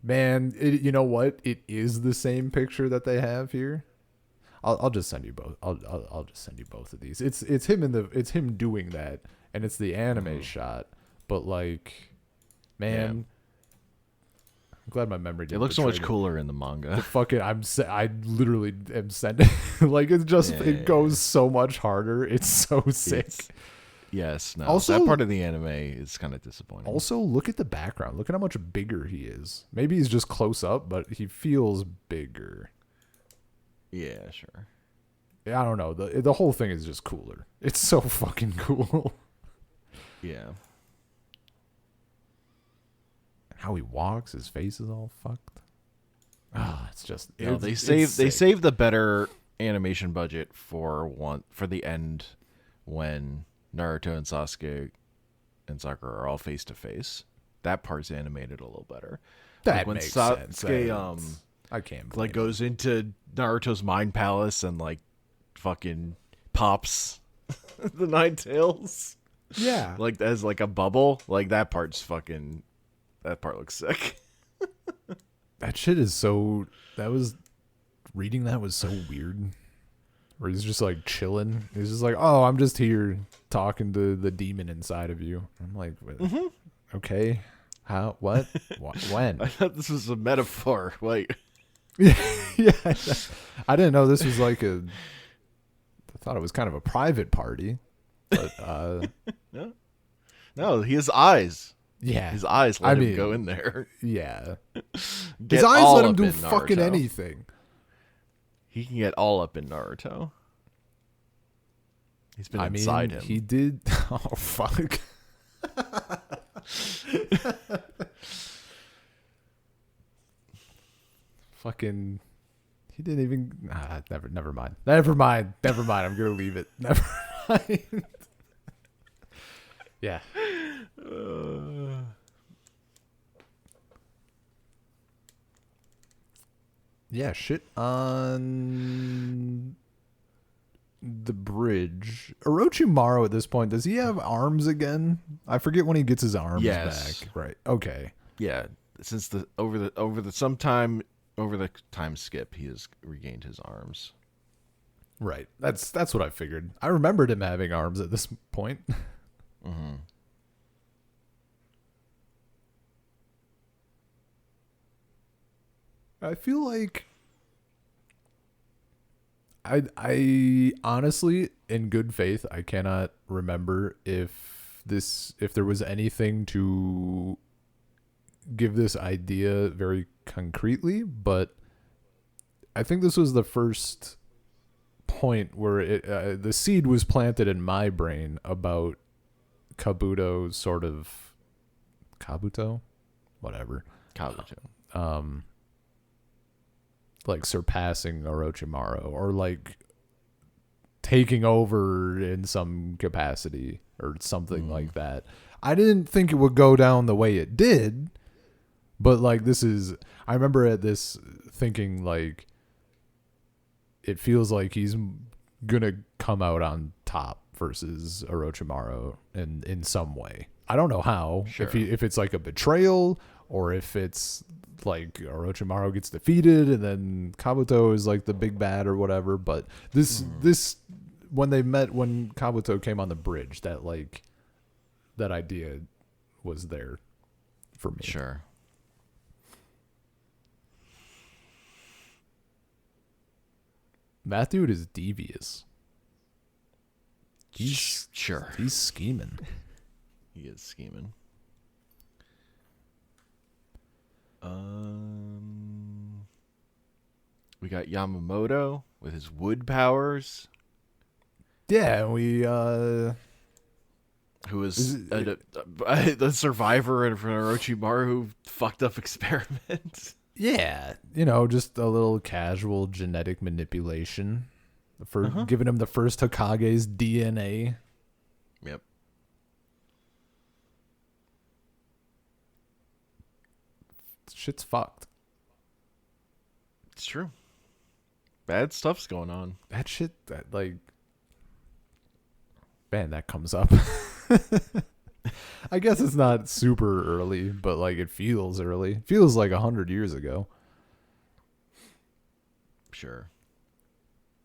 Man, you know what? It is the same picture that they have here. I'll just send you both. I'll just send you both of these. It's him doing that, and it's the anime shot. But like, man, I'm glad my memory didn't. It looks so much betray me. cooler in the manga. Fucking, I literally am sending. Like it's just it goes so much harder. It's so sick. Yes, no. Also, that part of the anime is kind of disappointing. Also, look at the background. Look at how much bigger he is. Maybe he's just close up, but he feels bigger. Yeah, sure. I don't know. The whole thing is just cooler. It's so fucking cool. Yeah. How he walks, his face is all fucked. Ah, it's just They save the better animation budget for the end when Naruto and Sasuke and Sakura are all face to face. That part's animated a little better. That like when makes Sasuke sense. I can't like goes into Naruto's mind palace and like fucking pops the nine tails. Yeah. Like as like a bubble. Like that part looks sick. That shit is so reading that was so weird. Where he's just like chilling. He's just like, oh, I'm just here talking to the demon inside of you. I'm like, okay, how? What? When? I thought this was a metaphor. Wait. Yeah, I didn't know this was like I thought it was kind of a private party, but No, he has eyes. yeah, His eyes let him go in there. Yeah, Get his eyes all let him up do in fucking Naruto. anything. He can get all up in Naruto. He's been inside him. He did. Oh fuck. Fucking. He didn't even. Never mind. I'm gonna leave it. Never mind. Yeah. Yeah, shit on the bridge. Orochimaru at this point, does he have arms again? I forget when he gets his arms back. Right. Okay. Yeah, since the time skip, he has regained his arms. Right. That's what I figured. I remembered him having arms at this point. Mm-hmm. I feel like I honestly, in good faith, I cannot remember if there was anything to give this idea very concretely, but I think this was the first point where the seed was planted in my brain about Kabuto, whatever. Kabuto. Like surpassing Orochimaru or like taking over in some capacity or something like that. I didn't think it would go down the way it did, but like I remember at this thinking like it feels like he's gonna come out on top versus Orochimaru in some way. I don't know how. Sure. If it's like a betrayal or if it's like Orochimaru gets defeated and then Kabuto is like the big bad or whatever, but this when Kabuto came on the bridge, that idea was there for me. Sure. That dude is devious. He's scheming. He is scheming. We got Yamamoto with his wood powers. Yeah, we who was the survivor of an Orochimaru fucked up experiment. Yeah, just a little casual genetic manipulation for giving him the first Hokage's DNA. Yep. Shit's fucked. It's true. Bad stuff's going on. That shit, man, that comes up. I guess it's not super early, but it feels early. It feels like 100 years ago. Sure.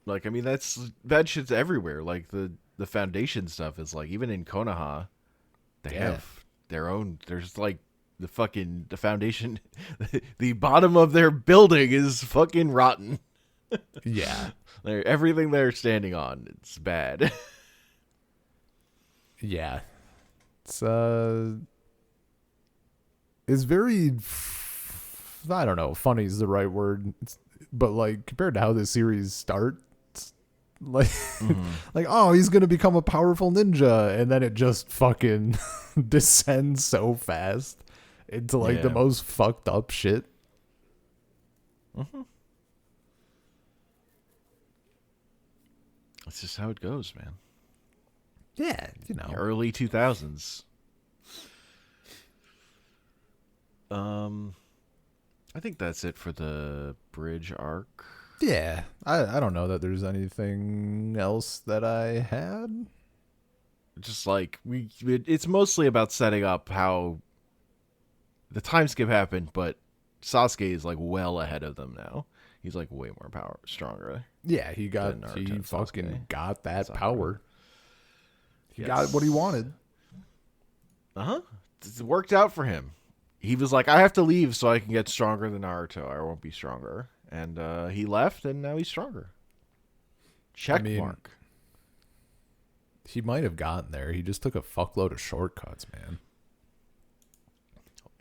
I mean, that's bad shit's everywhere. The foundation stuff is even in Konoha, they have their own. There's the foundation, the bottom of their building is fucking rotten. Yeah. Everything they're standing on, it's bad. Yeah. It's very, I don't know, funny is the right word. But compared to how this series starts, oh, he's going to become a powerful ninja. And then it just fucking descends so fast into the most fucked up shit. Mm-hmm. That's just how it goes, man. Yeah, early 2000s. I think that's it for the bridge arc. Yeah, I don't know that there's anything else that I had. Just it's mostly about setting up how the time skip happened, but Sasuke is well ahead of them now. He's way more stronger. Yeah, he fucking got that power. He got what he wanted. It worked out for him. He was like, I have to leave so I can get stronger than Naruto. I won't be stronger. And he left, and now he's stronger. Check mark. He might have gotten there. He just took a fuckload of shortcuts, man.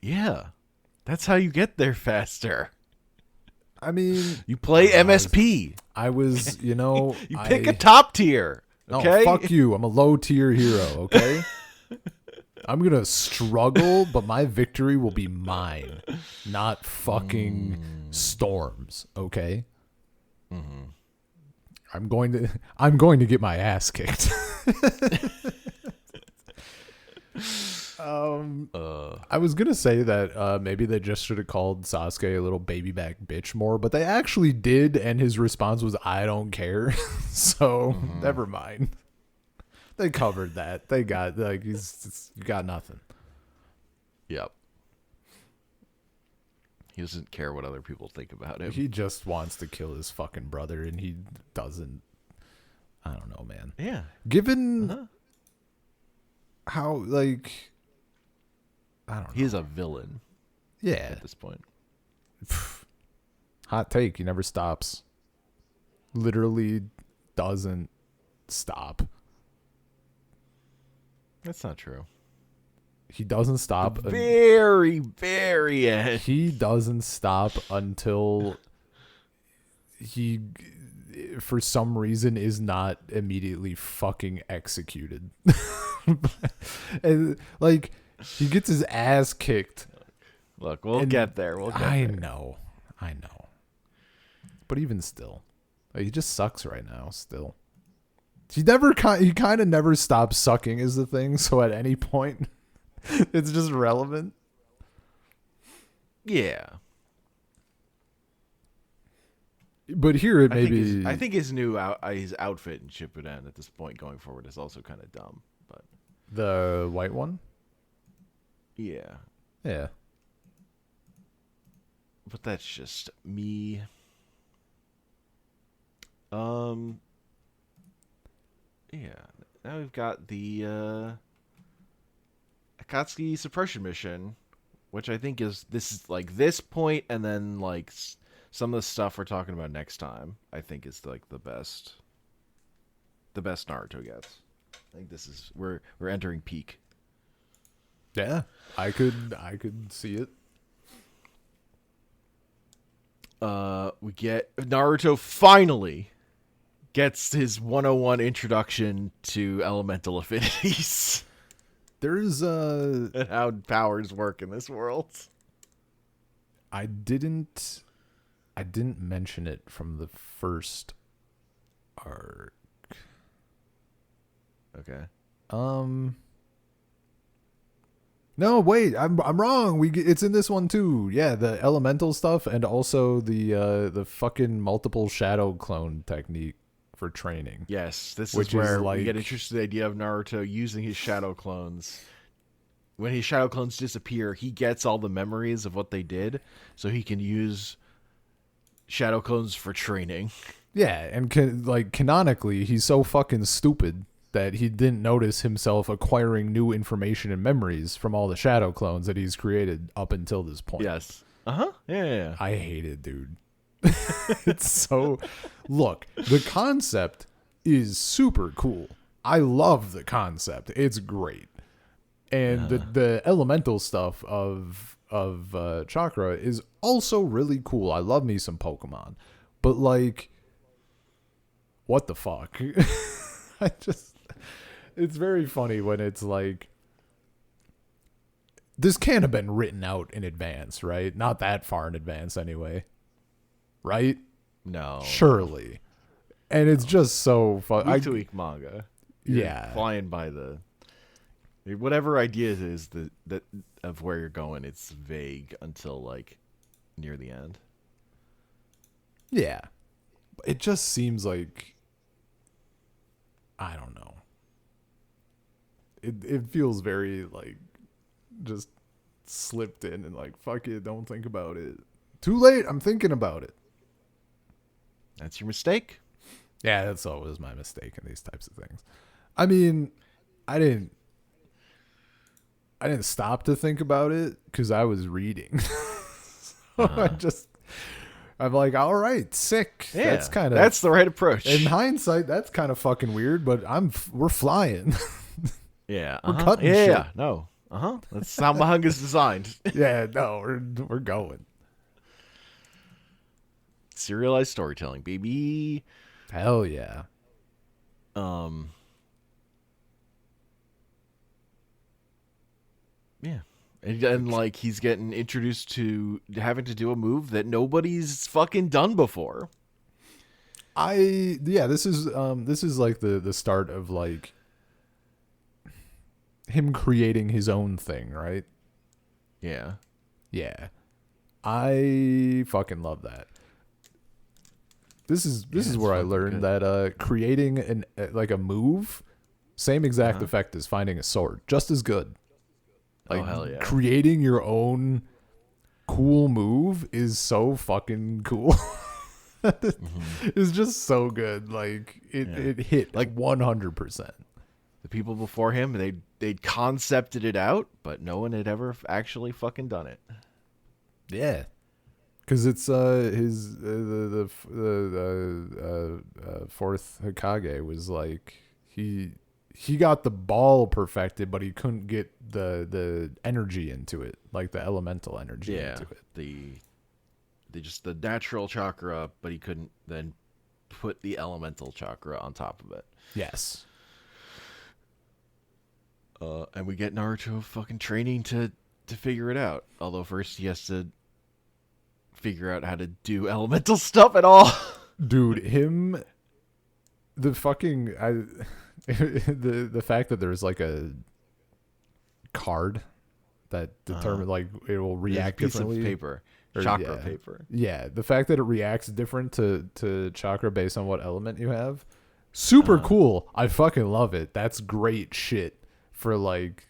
Yeah. That's how you get there faster. I mean, you play MSP. I was, you pick a top tier. Okay? No, fuck you. I'm a low tier hero, okay? I'm going to struggle, but my victory will be mine, not fucking Storm's, okay? Mm-hmm. I'm going to get my ass kicked. I was going to say that maybe they just should have called Sasuke a little baby back bitch more, but they actually did, and his response was, I don't care. So, never mind. They covered that. They got, you got nothing. Yep. He doesn't care what other people think about him. He just wants to kill his fucking brother, and he doesn't. I don't know, man. Yeah. Given how, I don't know. He's a villain. Yeah. At this point. Hot take. He never stops. Literally doesn't stop. That's not true. He doesn't stop. Very, very end. He doesn't stop until he, for some reason, is not immediately fucking executed. And, he gets his ass kicked. Look, we'll get there. I know. But even still, he just sucks right now. Still, he kind of never stops sucking is the thing. So at any point, it's just relevant. Yeah. But here it may be. I think his his outfit in Shippuden at this point going forward is also kind of dumb. But the white one. Yeah. Yeah. But that's just me. Yeah. Now we've got the Akatsuki Suppression Mission, which I think is this point, and then some of the stuff we're talking about next time, I think is like the best Naruto gets. I think this is we're entering peak. Yeah, I could see it. We get Naruto finally gets his 101 introduction to elemental affinities. There's and how powers work in this world. I didn't mention it from the first arc. Okay. No, wait, I'm wrong. It's in this one too. Yeah, the elemental stuff and also the fucking multiple shadow clone technique for training. Yes, this which is where like, we get introduced to the idea of Naruto using his shadow clones. When his shadow clones disappear, he gets all the memories of what they did, so he can use shadow clones for training. Yeah, and canonically, he's so fucking stupid that he didn't notice himself acquiring new information and memories from all the shadow clones that he's created up until this point. Yes. Uh-huh. Yeah. I hate it, dude. It's so... Look, the concept is super cool. I love the concept. It's great. And the elemental stuff of Chakra is also really cool. I love me some Pokemon. But, like, what the fuck? It's very funny when it's like, this can't have been written out in advance, right? Not that far in advance anyway. Right? No. Surely. And it's just so fun. Week to week manga. Yeah. Flying by the... Whatever idea it is that of where you're going, it's vague until, like, near the end. Yeah. It just seems like... I don't know. It feels very, like, just slipped in and, like, fuck it, don't think about it. Too late, I'm thinking about it. That's your mistake? Yeah, that's always my mistake in these types of things. I mean, I didn't stop to think about it because I was reading. I'm like, all right, sick. Yeah, That's the right approach. In hindsight, that's kind of fucking weird, but we're flying. Yeah. We're cutting shit. Yeah, no. That's how manga's designed. Yeah, no, we're going. Serialized storytelling, baby. Hell yeah. Yeah. And like he's getting introduced to having to do a move that nobody's fucking done before. This is like the start of like him creating his own thing, right? Yeah. Yeah. I fucking love that. This is where I learned that creating a move, same exact effect as finding a sword, just as good. Like, hell yeah. Creating your own cool move is so fucking cool. It's just so good. Like it hit like 100%. The people before him, they'd concepted it out, but no one had ever actually fucking done it. Yeah. Because it's his the fourth Hokage was like he got the ball perfected, but he couldn't get the energy into it, like the elemental energy into it. The natural chakra, but he couldn't then put the elemental chakra on top of it. Yes. And we get Naruto fucking training to figure it out. Although first he has to figure out how to do elemental stuff at all. Dude, the fact that there's like a card that determines like it will react differently. Piece of paper. Chakra paper. Yeah, the fact that it reacts different to chakra based on what element you have. Super cool. I fucking love it. That's great shit for like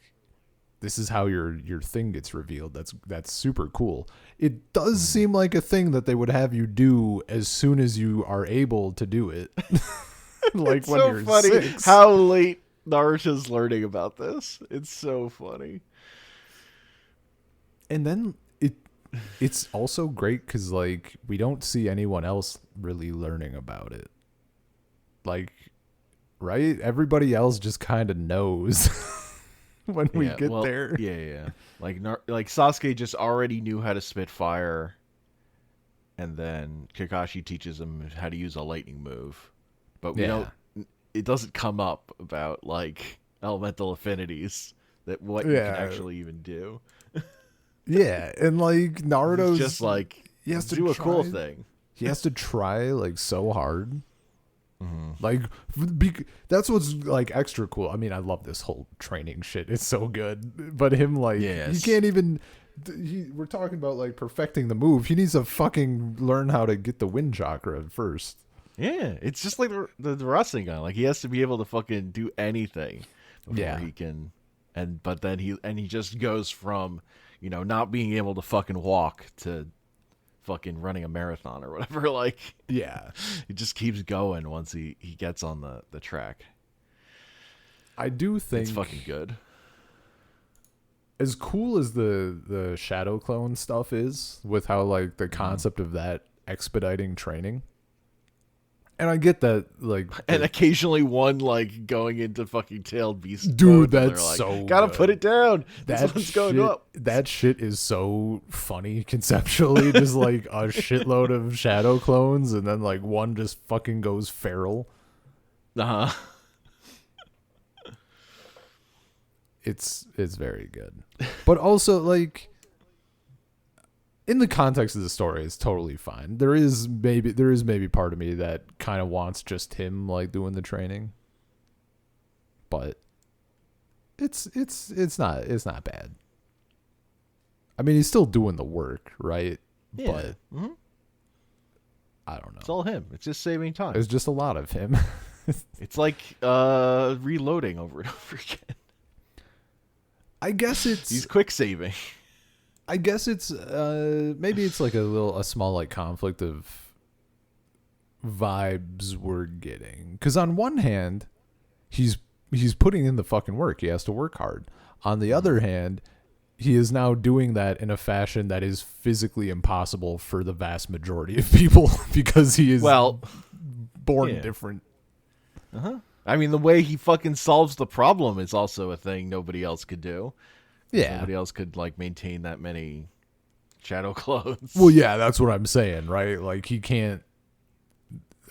this is how your thing gets revealed. That's super cool. It does seem like a thing that they would have you do as soon as you are able to do it. Like it's when so you're funny 6. how late Naruto's learning about this. It's so funny. And then it's also great because like we don't see anyone else really learning about it. Like, right? Everybody else just kind of knows when we get there. Yeah. Like Sasuke just already knew how to spit fire, and then Kakashi teaches him how to use a lightning move. But we don't. It doesn't come up about like elemental affinities that what you can actually even do. Yeah, and like Naruto's just like he has to do a cool thing. He has to try like so hard. Like that's what's like extra cool. I mean, I love this whole training shit. It's so good. But him like he can't even. We're talking about like perfecting the move. He needs to fucking learn how to get the wind chakra first. Yeah, it's just like the wrestling guy. Like he has to be able to fucking do anything before he can. But then he just goes from, you know, not being able to fucking walk to fucking running a marathon or whatever. Like, yeah, he just keeps going once he gets on the track. I do think it's fucking good. As cool as the shadow clone stuff is, with how like the concept of that expediting training. And I get that, like, and occasionally one like going into fucking tailed beast. Dude, that's like, so gotta good. put it down. That one's going up. That shit is so funny conceptually. Just like a shitload of shadow clones, and then like one just fucking goes feral. It's very good, but also like. In the context of the story, it's totally fine. There is maybe part of me that kind of wants just him like doing the training, but it's not bad. I mean, he's still doing the work, right? Yeah. But I don't know. It's all him. It's just saving time. It's just a lot of him. It's like reloading over and over again. I guess he's quick saving. I guess it's maybe it's like a small like conflict of vibes we're getting, because on one hand he's putting in the fucking work. He has to work hard. On the other hand, he is now doing that in a fashion that is physically impossible for the vast majority of people because he is born different. I mean, the way he fucking solves the problem is also a thing nobody else could do. Yeah. Nobody else could like maintain that many shadow clones. Well, yeah, that's what I'm saying, right? Like he can't.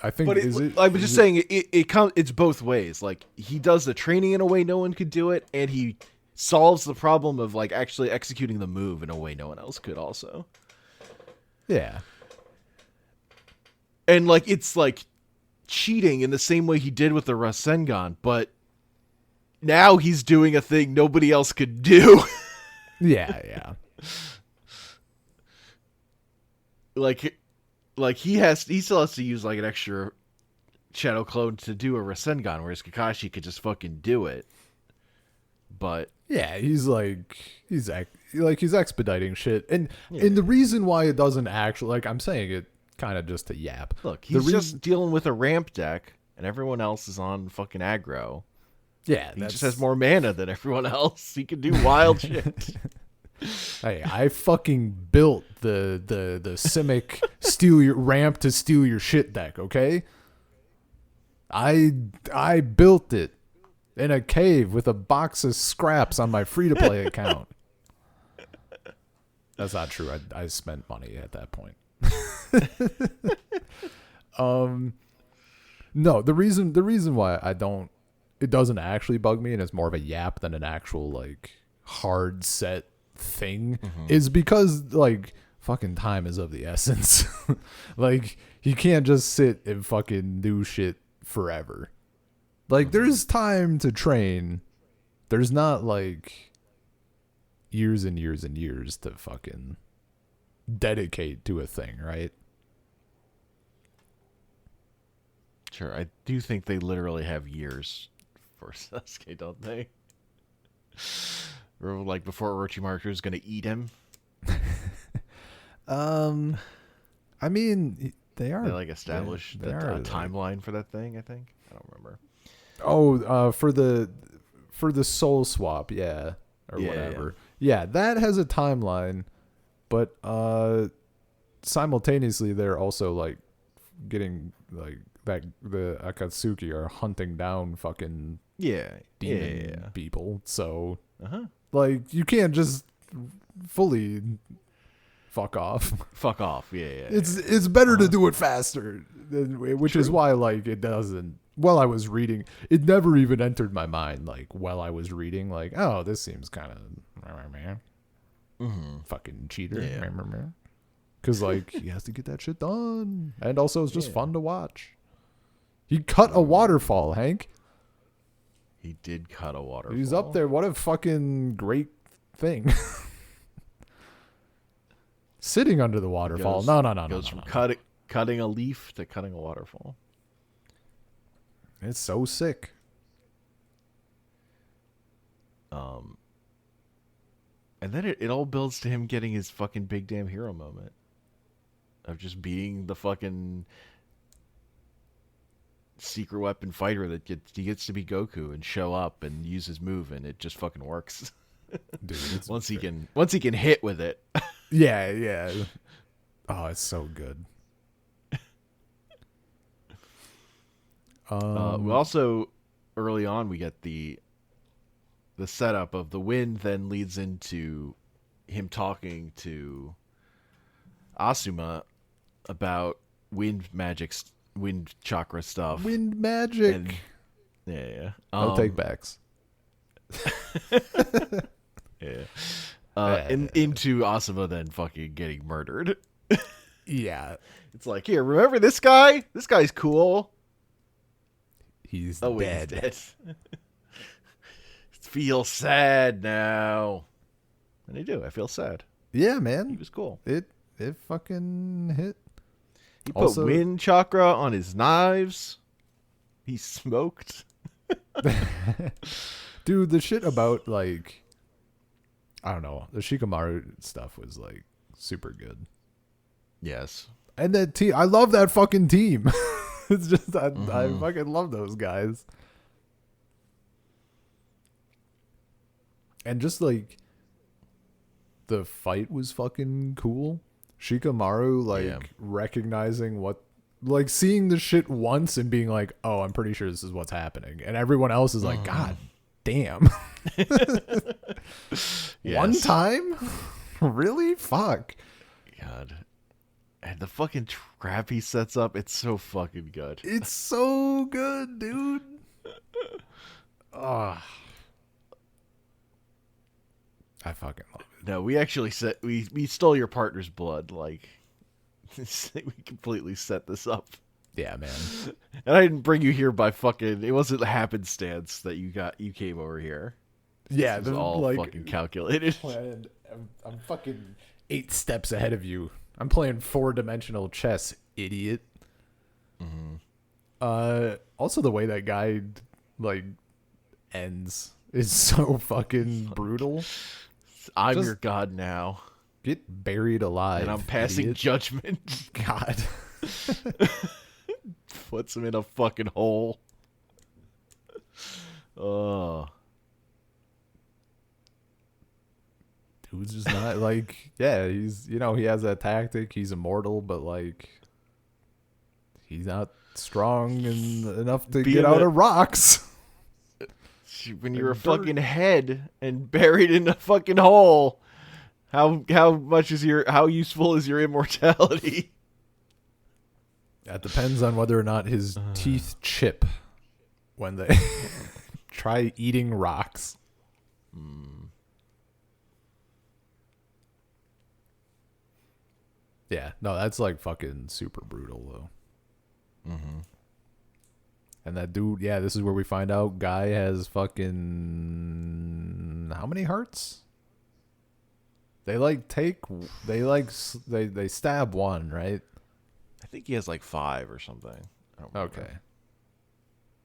I think. But I was just saying it's both ways. Like he does the training in a way no one could do it, and he solves the problem of like actually executing the move in a way no one else could also. Yeah. And like it's like cheating in the same way he did with the Rasengan, but now he's doing a thing nobody else could do. Yeah. Like he still has to use like an extra shadow clone to do a Rasengan, whereas Kakashi could just fucking do it. But yeah, he's expediting shit, and the reason why it doesn't actually, like, I'm saying it kind of just to yap. Look, he's just dealing with a ramp deck, and everyone else is on fucking aggro. Yeah, he just has more mana than everyone else. He can do wild shit. Hey, I fucking built the Simic steal your ramp to steal your shit deck, okay? I built it in a cave with a box of scraps on my free-to-play account. That's not true. I spent money at that point. No, the reason why it doesn't actually bug me, and it's more of a yap than an actual like hard set thing, is because like fucking time is of the essence. Like you can't just sit and fucking do shit forever. Like there's time to train. There's not like years and years and years to fucking dedicate to a thing, right? Sure, I do think they literally have years for Sasuke, don't they? Or like before Orochimaru is going to eat him. I mean, they like established a timeline for that thing. I think I don't remember. Oh, for the soul swap, yeah, or whatever. Yeah, that has a timeline. But simultaneously, they're also like getting like that the Akatsuki are hunting down fucking demon people. So like you can't just fully fuck off. Fuck off. Yeah. It's better to do it faster, which is why like it doesn't. While I was reading, it never even entered my mind. Like while I was reading, like, oh, this seems kind of fucking cheater. Because like he has to get that shit done, and also it's just fun to watch. He cut a waterfall, Hank. He did cut a waterfall. He's up there. What a fucking great thing. Sitting under the waterfall. No. Goes from cutting a leaf to cutting a waterfall. It's so sick. And then it all builds to him getting his fucking big damn hero moment of just being the fucking secret weapon fighter that he gets to be Goku and show up and use his move, and it just fucking works. Dude, once he can hit with it. Yeah. Oh, it's so good. We also early on we get the setup of the wind then leads into him talking to Asuma about wind chakra stuff. Wind magic. And, no take backs. And into Asuma then fucking getting murdered. Yeah. It's like, here, remember this guy? This guy's cool. He's dead. He's dead. Feel sad now. And I do. I feel sad. Yeah, man. He was cool. It fucking hit. He put wind chakra on his knives. He smoked. Dude, the shit about like I don't know, the Shikamaru stuff was like super good. Yes. And that team, I love that fucking team. It's just I fucking love those guys. And just like the fight was fucking cool. Shikamaru recognizing what, like seeing the shit once and being like, oh, I'm pretty sure this is what's happening. And everyone else is like, God damn. One time? Really? Fuck. God. And the fucking trap he sets up, it's so fucking good. It's so good, dude. I fucking love it. No, we actually we stole your partner's blood. Like, we completely set this up. Yeah, man. And I didn't bring you here by fucking. It wasn't happenstance that you came over here. Yeah, this was all fucking calculated. I'm fucking 8 steps ahead of you. I'm playing 4-dimensional chess, idiot. Also, the way that guy ends is so fucking brutal. I'm your god now. Get buried alive. And I'm passing judgment. God. Puts him in a fucking hole. Oh. Dude's just not he's, he has that tactic. He's immortal, but he's not strong enough to get out of rocks. When you're a fucking head and buried in a fucking hole, how useful is your immortality? That depends on whether or not his teeth chip when they try eating rocks. Yeah, no, that's fucking super brutal though. And that dude, this is where we find out Guy has fucking how many hearts? They they stab one, right? I think he has 5 or something. Okay.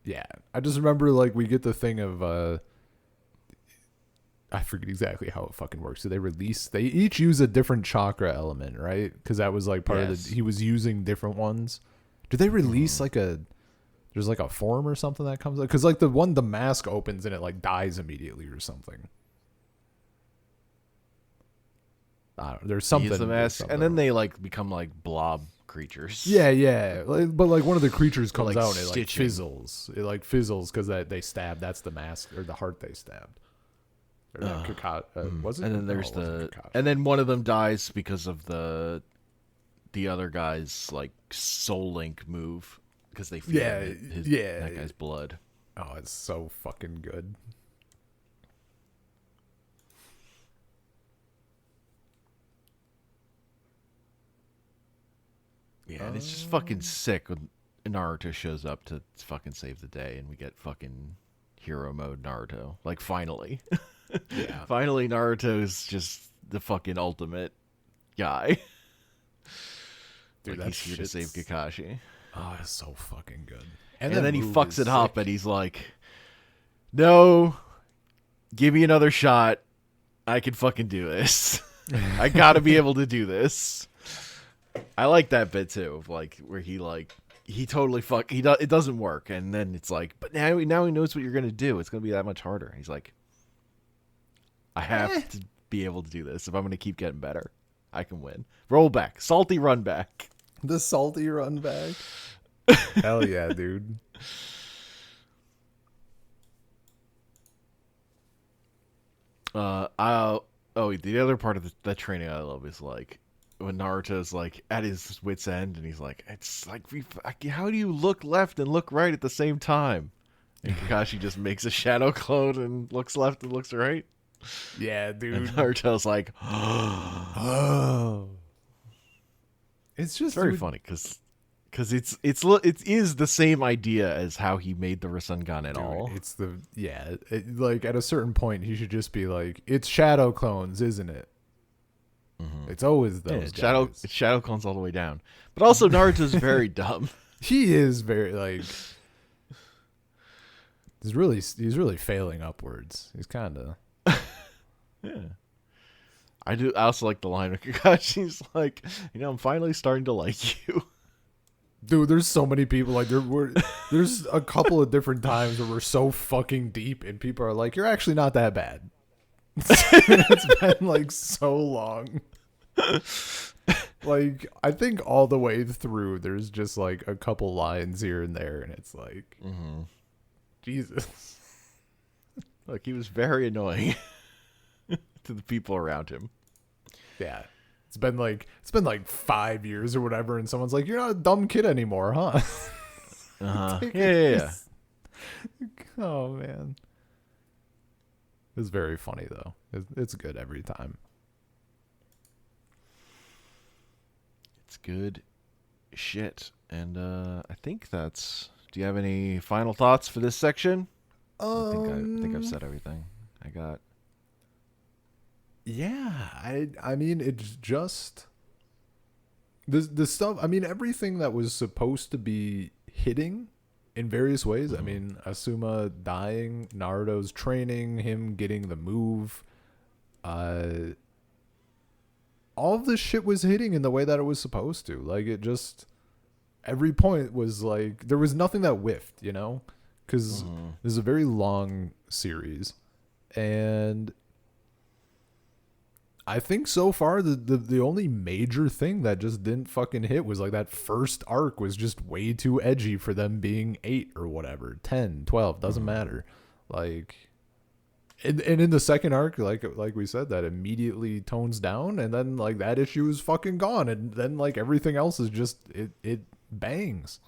Yeah, I just remember we get the thing of I forget exactly how it fucking works. So they each use a different chakra element, right? Because that was part of he was using different ones. Do they release there's a form or something that comes out? Because the mask opens and it dies immediately or something. there's something. He's the mask, something and then they like become like blob creatures. Yeah. But like one of the creatures comes like out and it like stitching. fizzles. It like fizzles because they stab. That's the mask or the heart they stabbed. Or was it? And then No, there's it wasn't Kakashi. and then one of them dies because of the other guy's like soul link move because they feel that guy's blood. Oh, it's so fucking good. Yeah, and it's just fucking sick when Naruto shows up to fucking save the day, and we get fucking hero mode Naruto. Like finally, Yeah. finally Naruto's just the fucking ultimate guy. Dude, like, he's here to save Kakashi. Oh, it's so fucking good. And then he fucks it up, and he's like, "No, give me another shot. I can fucking do this. I gotta be able to do this." I like that bit too, of like where he totally it doesn't work, and then it's like, but now he knows what you're gonna do. It's gonna be that much harder. He's like, I have to be able to do this if I'm gonna keep getting better. I can win. Roll back, salty run back. The salty run back. Hell yeah, dude. The other part of the training I love is like when Naruto's like at his wit's end, and he's like, it's like, how do you look left and look right at the same time? And Kakashi just makes a shadow clone and looks left and looks right. Yeah, dude. And Naruto's like, oh. It's just very funny because it is the same idea as how he made the Rasengan at all. It's like at a certain point he should just be like, it's shadow clones, isn't it? Mm-hmm. It's always those guys. It's shadow clones all the way down. But also Naruto's very dumb. He is very like he's really failing upwards. He's kind of yeah. I also like the line of Kakashi's like, I'm finally starting to like you. Dude, there's so many people like there's a couple of different times where we're so fucking deep and people are like, you're actually not that bad. It's been like so long. Like I think all the way through there's just like a couple lines here and there, and it's like Jesus. Look, he was very annoying to the people around him. Yeah. It's been like 5 years or whatever, and someone's like, you're not a dumb kid anymore, huh? Yeah. Oh man. It's very funny though. It's good every time. It's good shit. And I think that's... Do you have any final thoughts for this section? I think I've said everything I got. Yeah, I mean, it's just the stuff. I mean, everything that was supposed to be hitting in various ways. I mean, Asuma dying, Naruto's training, him getting the move. All of this shit was hitting in the way that it was supposed to. Like, it just... Every point was like... There was nothing that whiffed, you know? Because this is a very long series. And... I think so far the only major thing that just didn't fucking hit was like that first arc was just way too edgy for them being 8 or whatever, 10, 12, doesn't matter. Like, and in the second arc, like we said, that immediately tones down, and then like that issue is fucking gone, and then like everything else is just it bangs.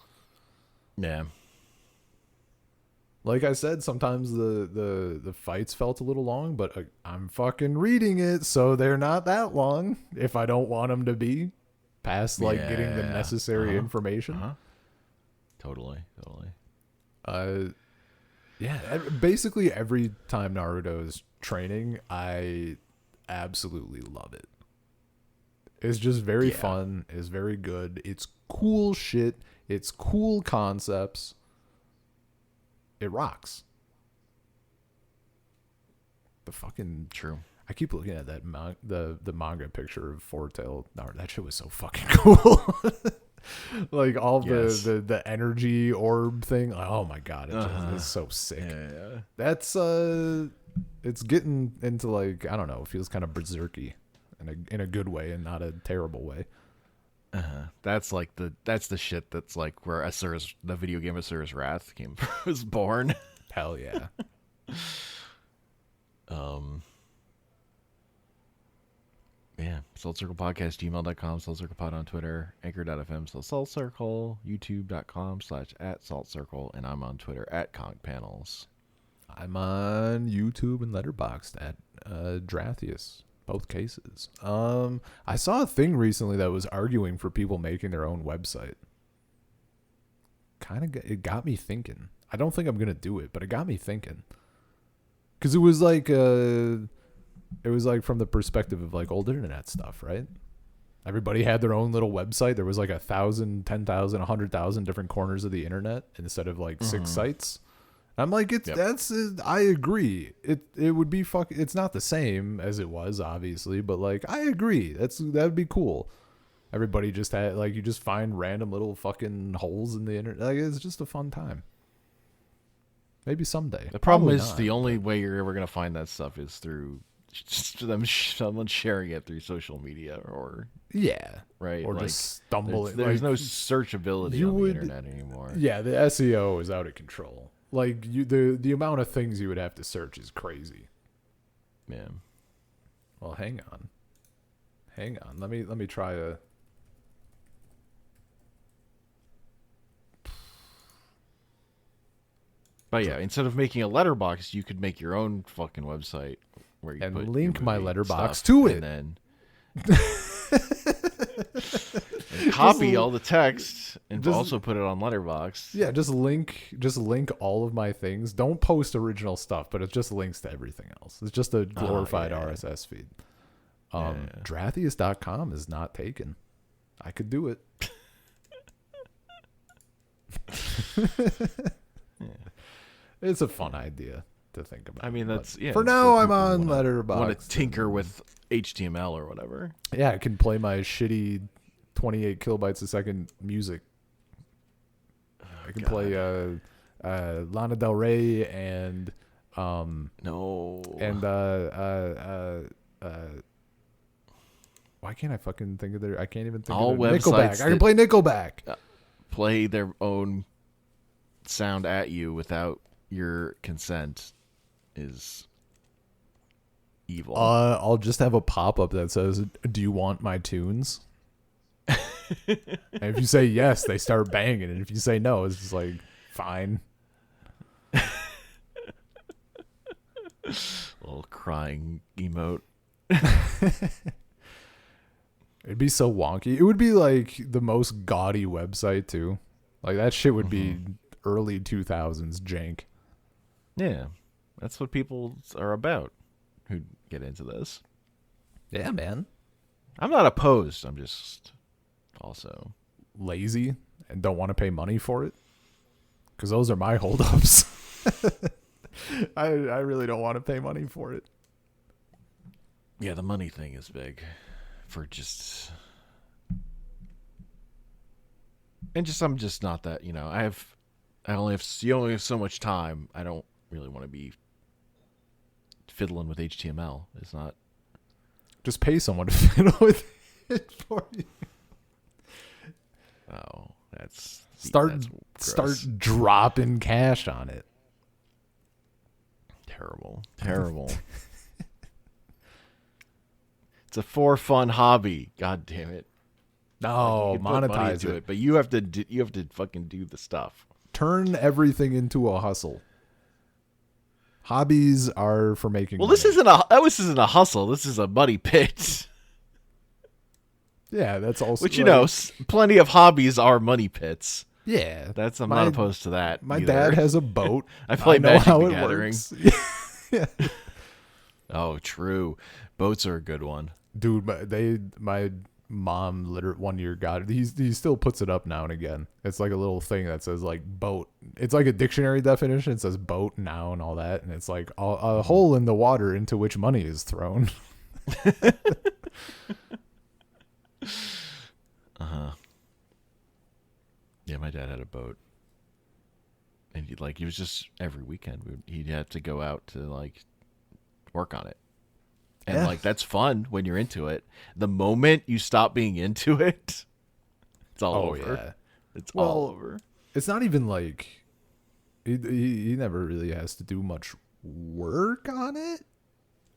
Yeah. Like I said, sometimes the fights felt a little long, but I'm fucking reading it, so they're not that long if I don't want them to be, past like getting the necessary information. Totally. Yeah, basically every time Naruto is training, I absolutely love it. It's just very fun. It's very good. It's cool shit. It's cool concepts. It rocks. The fucking true. I keep looking at that the manga picture of Four-Tail Naruto. That shit was so fucking cool. Like all the energy orb thing. Oh my god, it's so sick. Yeah. That's it's getting into like, I don't know, it feels kind of berserky in a good way and not a terrible way. That's the shit that's like where the video game Asura's Wrath was born. Hell yeah. Yeah, Salt Circle Podcast, gmail.com, Salt Circle Pod on Twitter, anchor.fm, Salt Circle, youtube.com/@Salt Circle, and I'm on Twitter @ConkPanels. I'm on YouTube and Letterboxd at Drathius. Both cases. I saw a thing recently that was arguing for people making their own website. It got me thinking. I don't think I'm gonna do it, but it got me thinking. Because it was like from the perspective of like old internet stuff, right? Everybody had their own little website. There was like 1,000, 10,000, 100,000 different corners of the internet instead of like 6 sites. I'm like, I agree. It would be it's not the same as it was, obviously, but like, I agree. That'd be cool. Everybody just had like, you just find random little fucking holes in the internet. Like, it's just a fun time. Maybe someday. The problem is the only way you're ever going to find that stuff is through someone sharing it through social media or right, or like, just stumble. There's no searchability on the internet anymore. Yeah, the SEO is out of control. Like the amount of things you would have to search is crazy. Yeah. Well, hang on. Let me try a. But yeah, instead of making a letterbox, you could make your own fucking website where you and put link your my movie letterbox stuff, to it, and then and copy all the text and also put it on Letterboxd. Yeah, just link all of my things. Don't post original stuff, but it just links to everything else. It's just a glorified RSS feed. Drathius.com is not taken. I could do it. It's a fun idea to think about. I mean, that's For now, I'm on Letterboxd. Want to tinker with HTML or whatever? Yeah, I can play my shitty 28 kilobytes a second music. I can play Lana Del Rey and why can't I fucking think of their? I can't even think of their Nickelback. I can play Nickelback. Play their own sound at you without your consent is evil. I'll just have a pop-up that says, "Do you want my tunes?" And if you say yes, they start banging, and if you say no, it's just like, fine. Little crying emote. It'd be so wonky. It would be like the most gaudy website too. Like that shit would be early 2000s jank. Yeah, that's what people are about who get into this. Yeah, man. I'm not opposed. I'm just also lazy and don't want to pay money for it. Because those are my holdups. I really don't want to pay money for it. Yeah, the money thing is big. For just... And just I'm just not that, you only have so much time. I don't really want to be fiddling with HTML. It's not... Just pay someone to fiddle with it for you. Oh, that's start dropping cash on it. Terrible. It's a for fun hobby. God damn it. No, monetize it. But you have to fucking do the stuff. Turn everything into a hustle. Hobbies are for making money. This isn't a hustle. This is a money pit. Yeah, that's also... Which, plenty of hobbies are money pits. Yeah. I'm not opposed to that. My dad has a boat. I play Magic the Gathering. Yeah. Oh, true. Boats are a good one. Dude, my mom literally one year got it. He still puts it up now and again. It's like a little thing that says like boat. It's like a dictionary definition. It says boat, noun, all that. And it's like a hole in the water into which money is thrown. Yeah, my dad had a boat, and he was just every weekend he'd have to go out to like work on it. And Yeah. like that's fun when you're into it. The moment you stop being into it, it's all over. Yeah. It's Well, all over. It's not even like he never really has to do much work on it,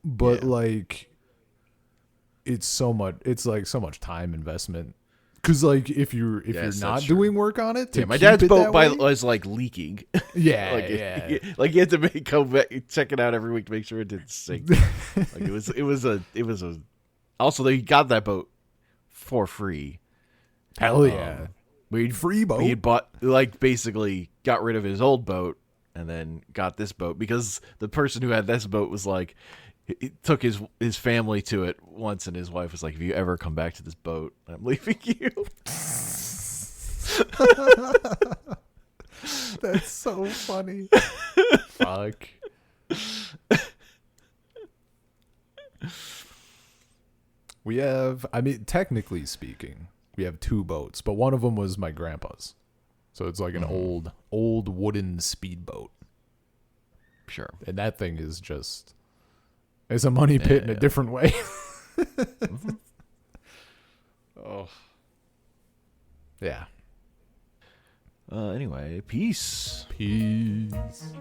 but Yeah. like it's like so much time investment. Because like if you're Yes, not that's true. doing work on it, to Yeah, my keep dad's it boat that way, was like leaking. yeah, like, yeah. like you had to go back, check it out every week to make sure it didn't sink. Like it was a. Also, they got that boat for free. Hell yeah. Free boat. He had bought, like, basically got rid of his old boat and then got this boat because the person who had this boat was like, he took his family to it once, and his wife was like, "If you ever come back to this boat, I'm leaving you." That's so funny. Fuck. We have, I mean, technically speaking, we have 2 boats, but one of them was my grandpa's. So it's like an old wooden speedboat. Sure. And that thing is just, it's a money pit in a different way. Oh. Yeah. Anyway, peace. Peace.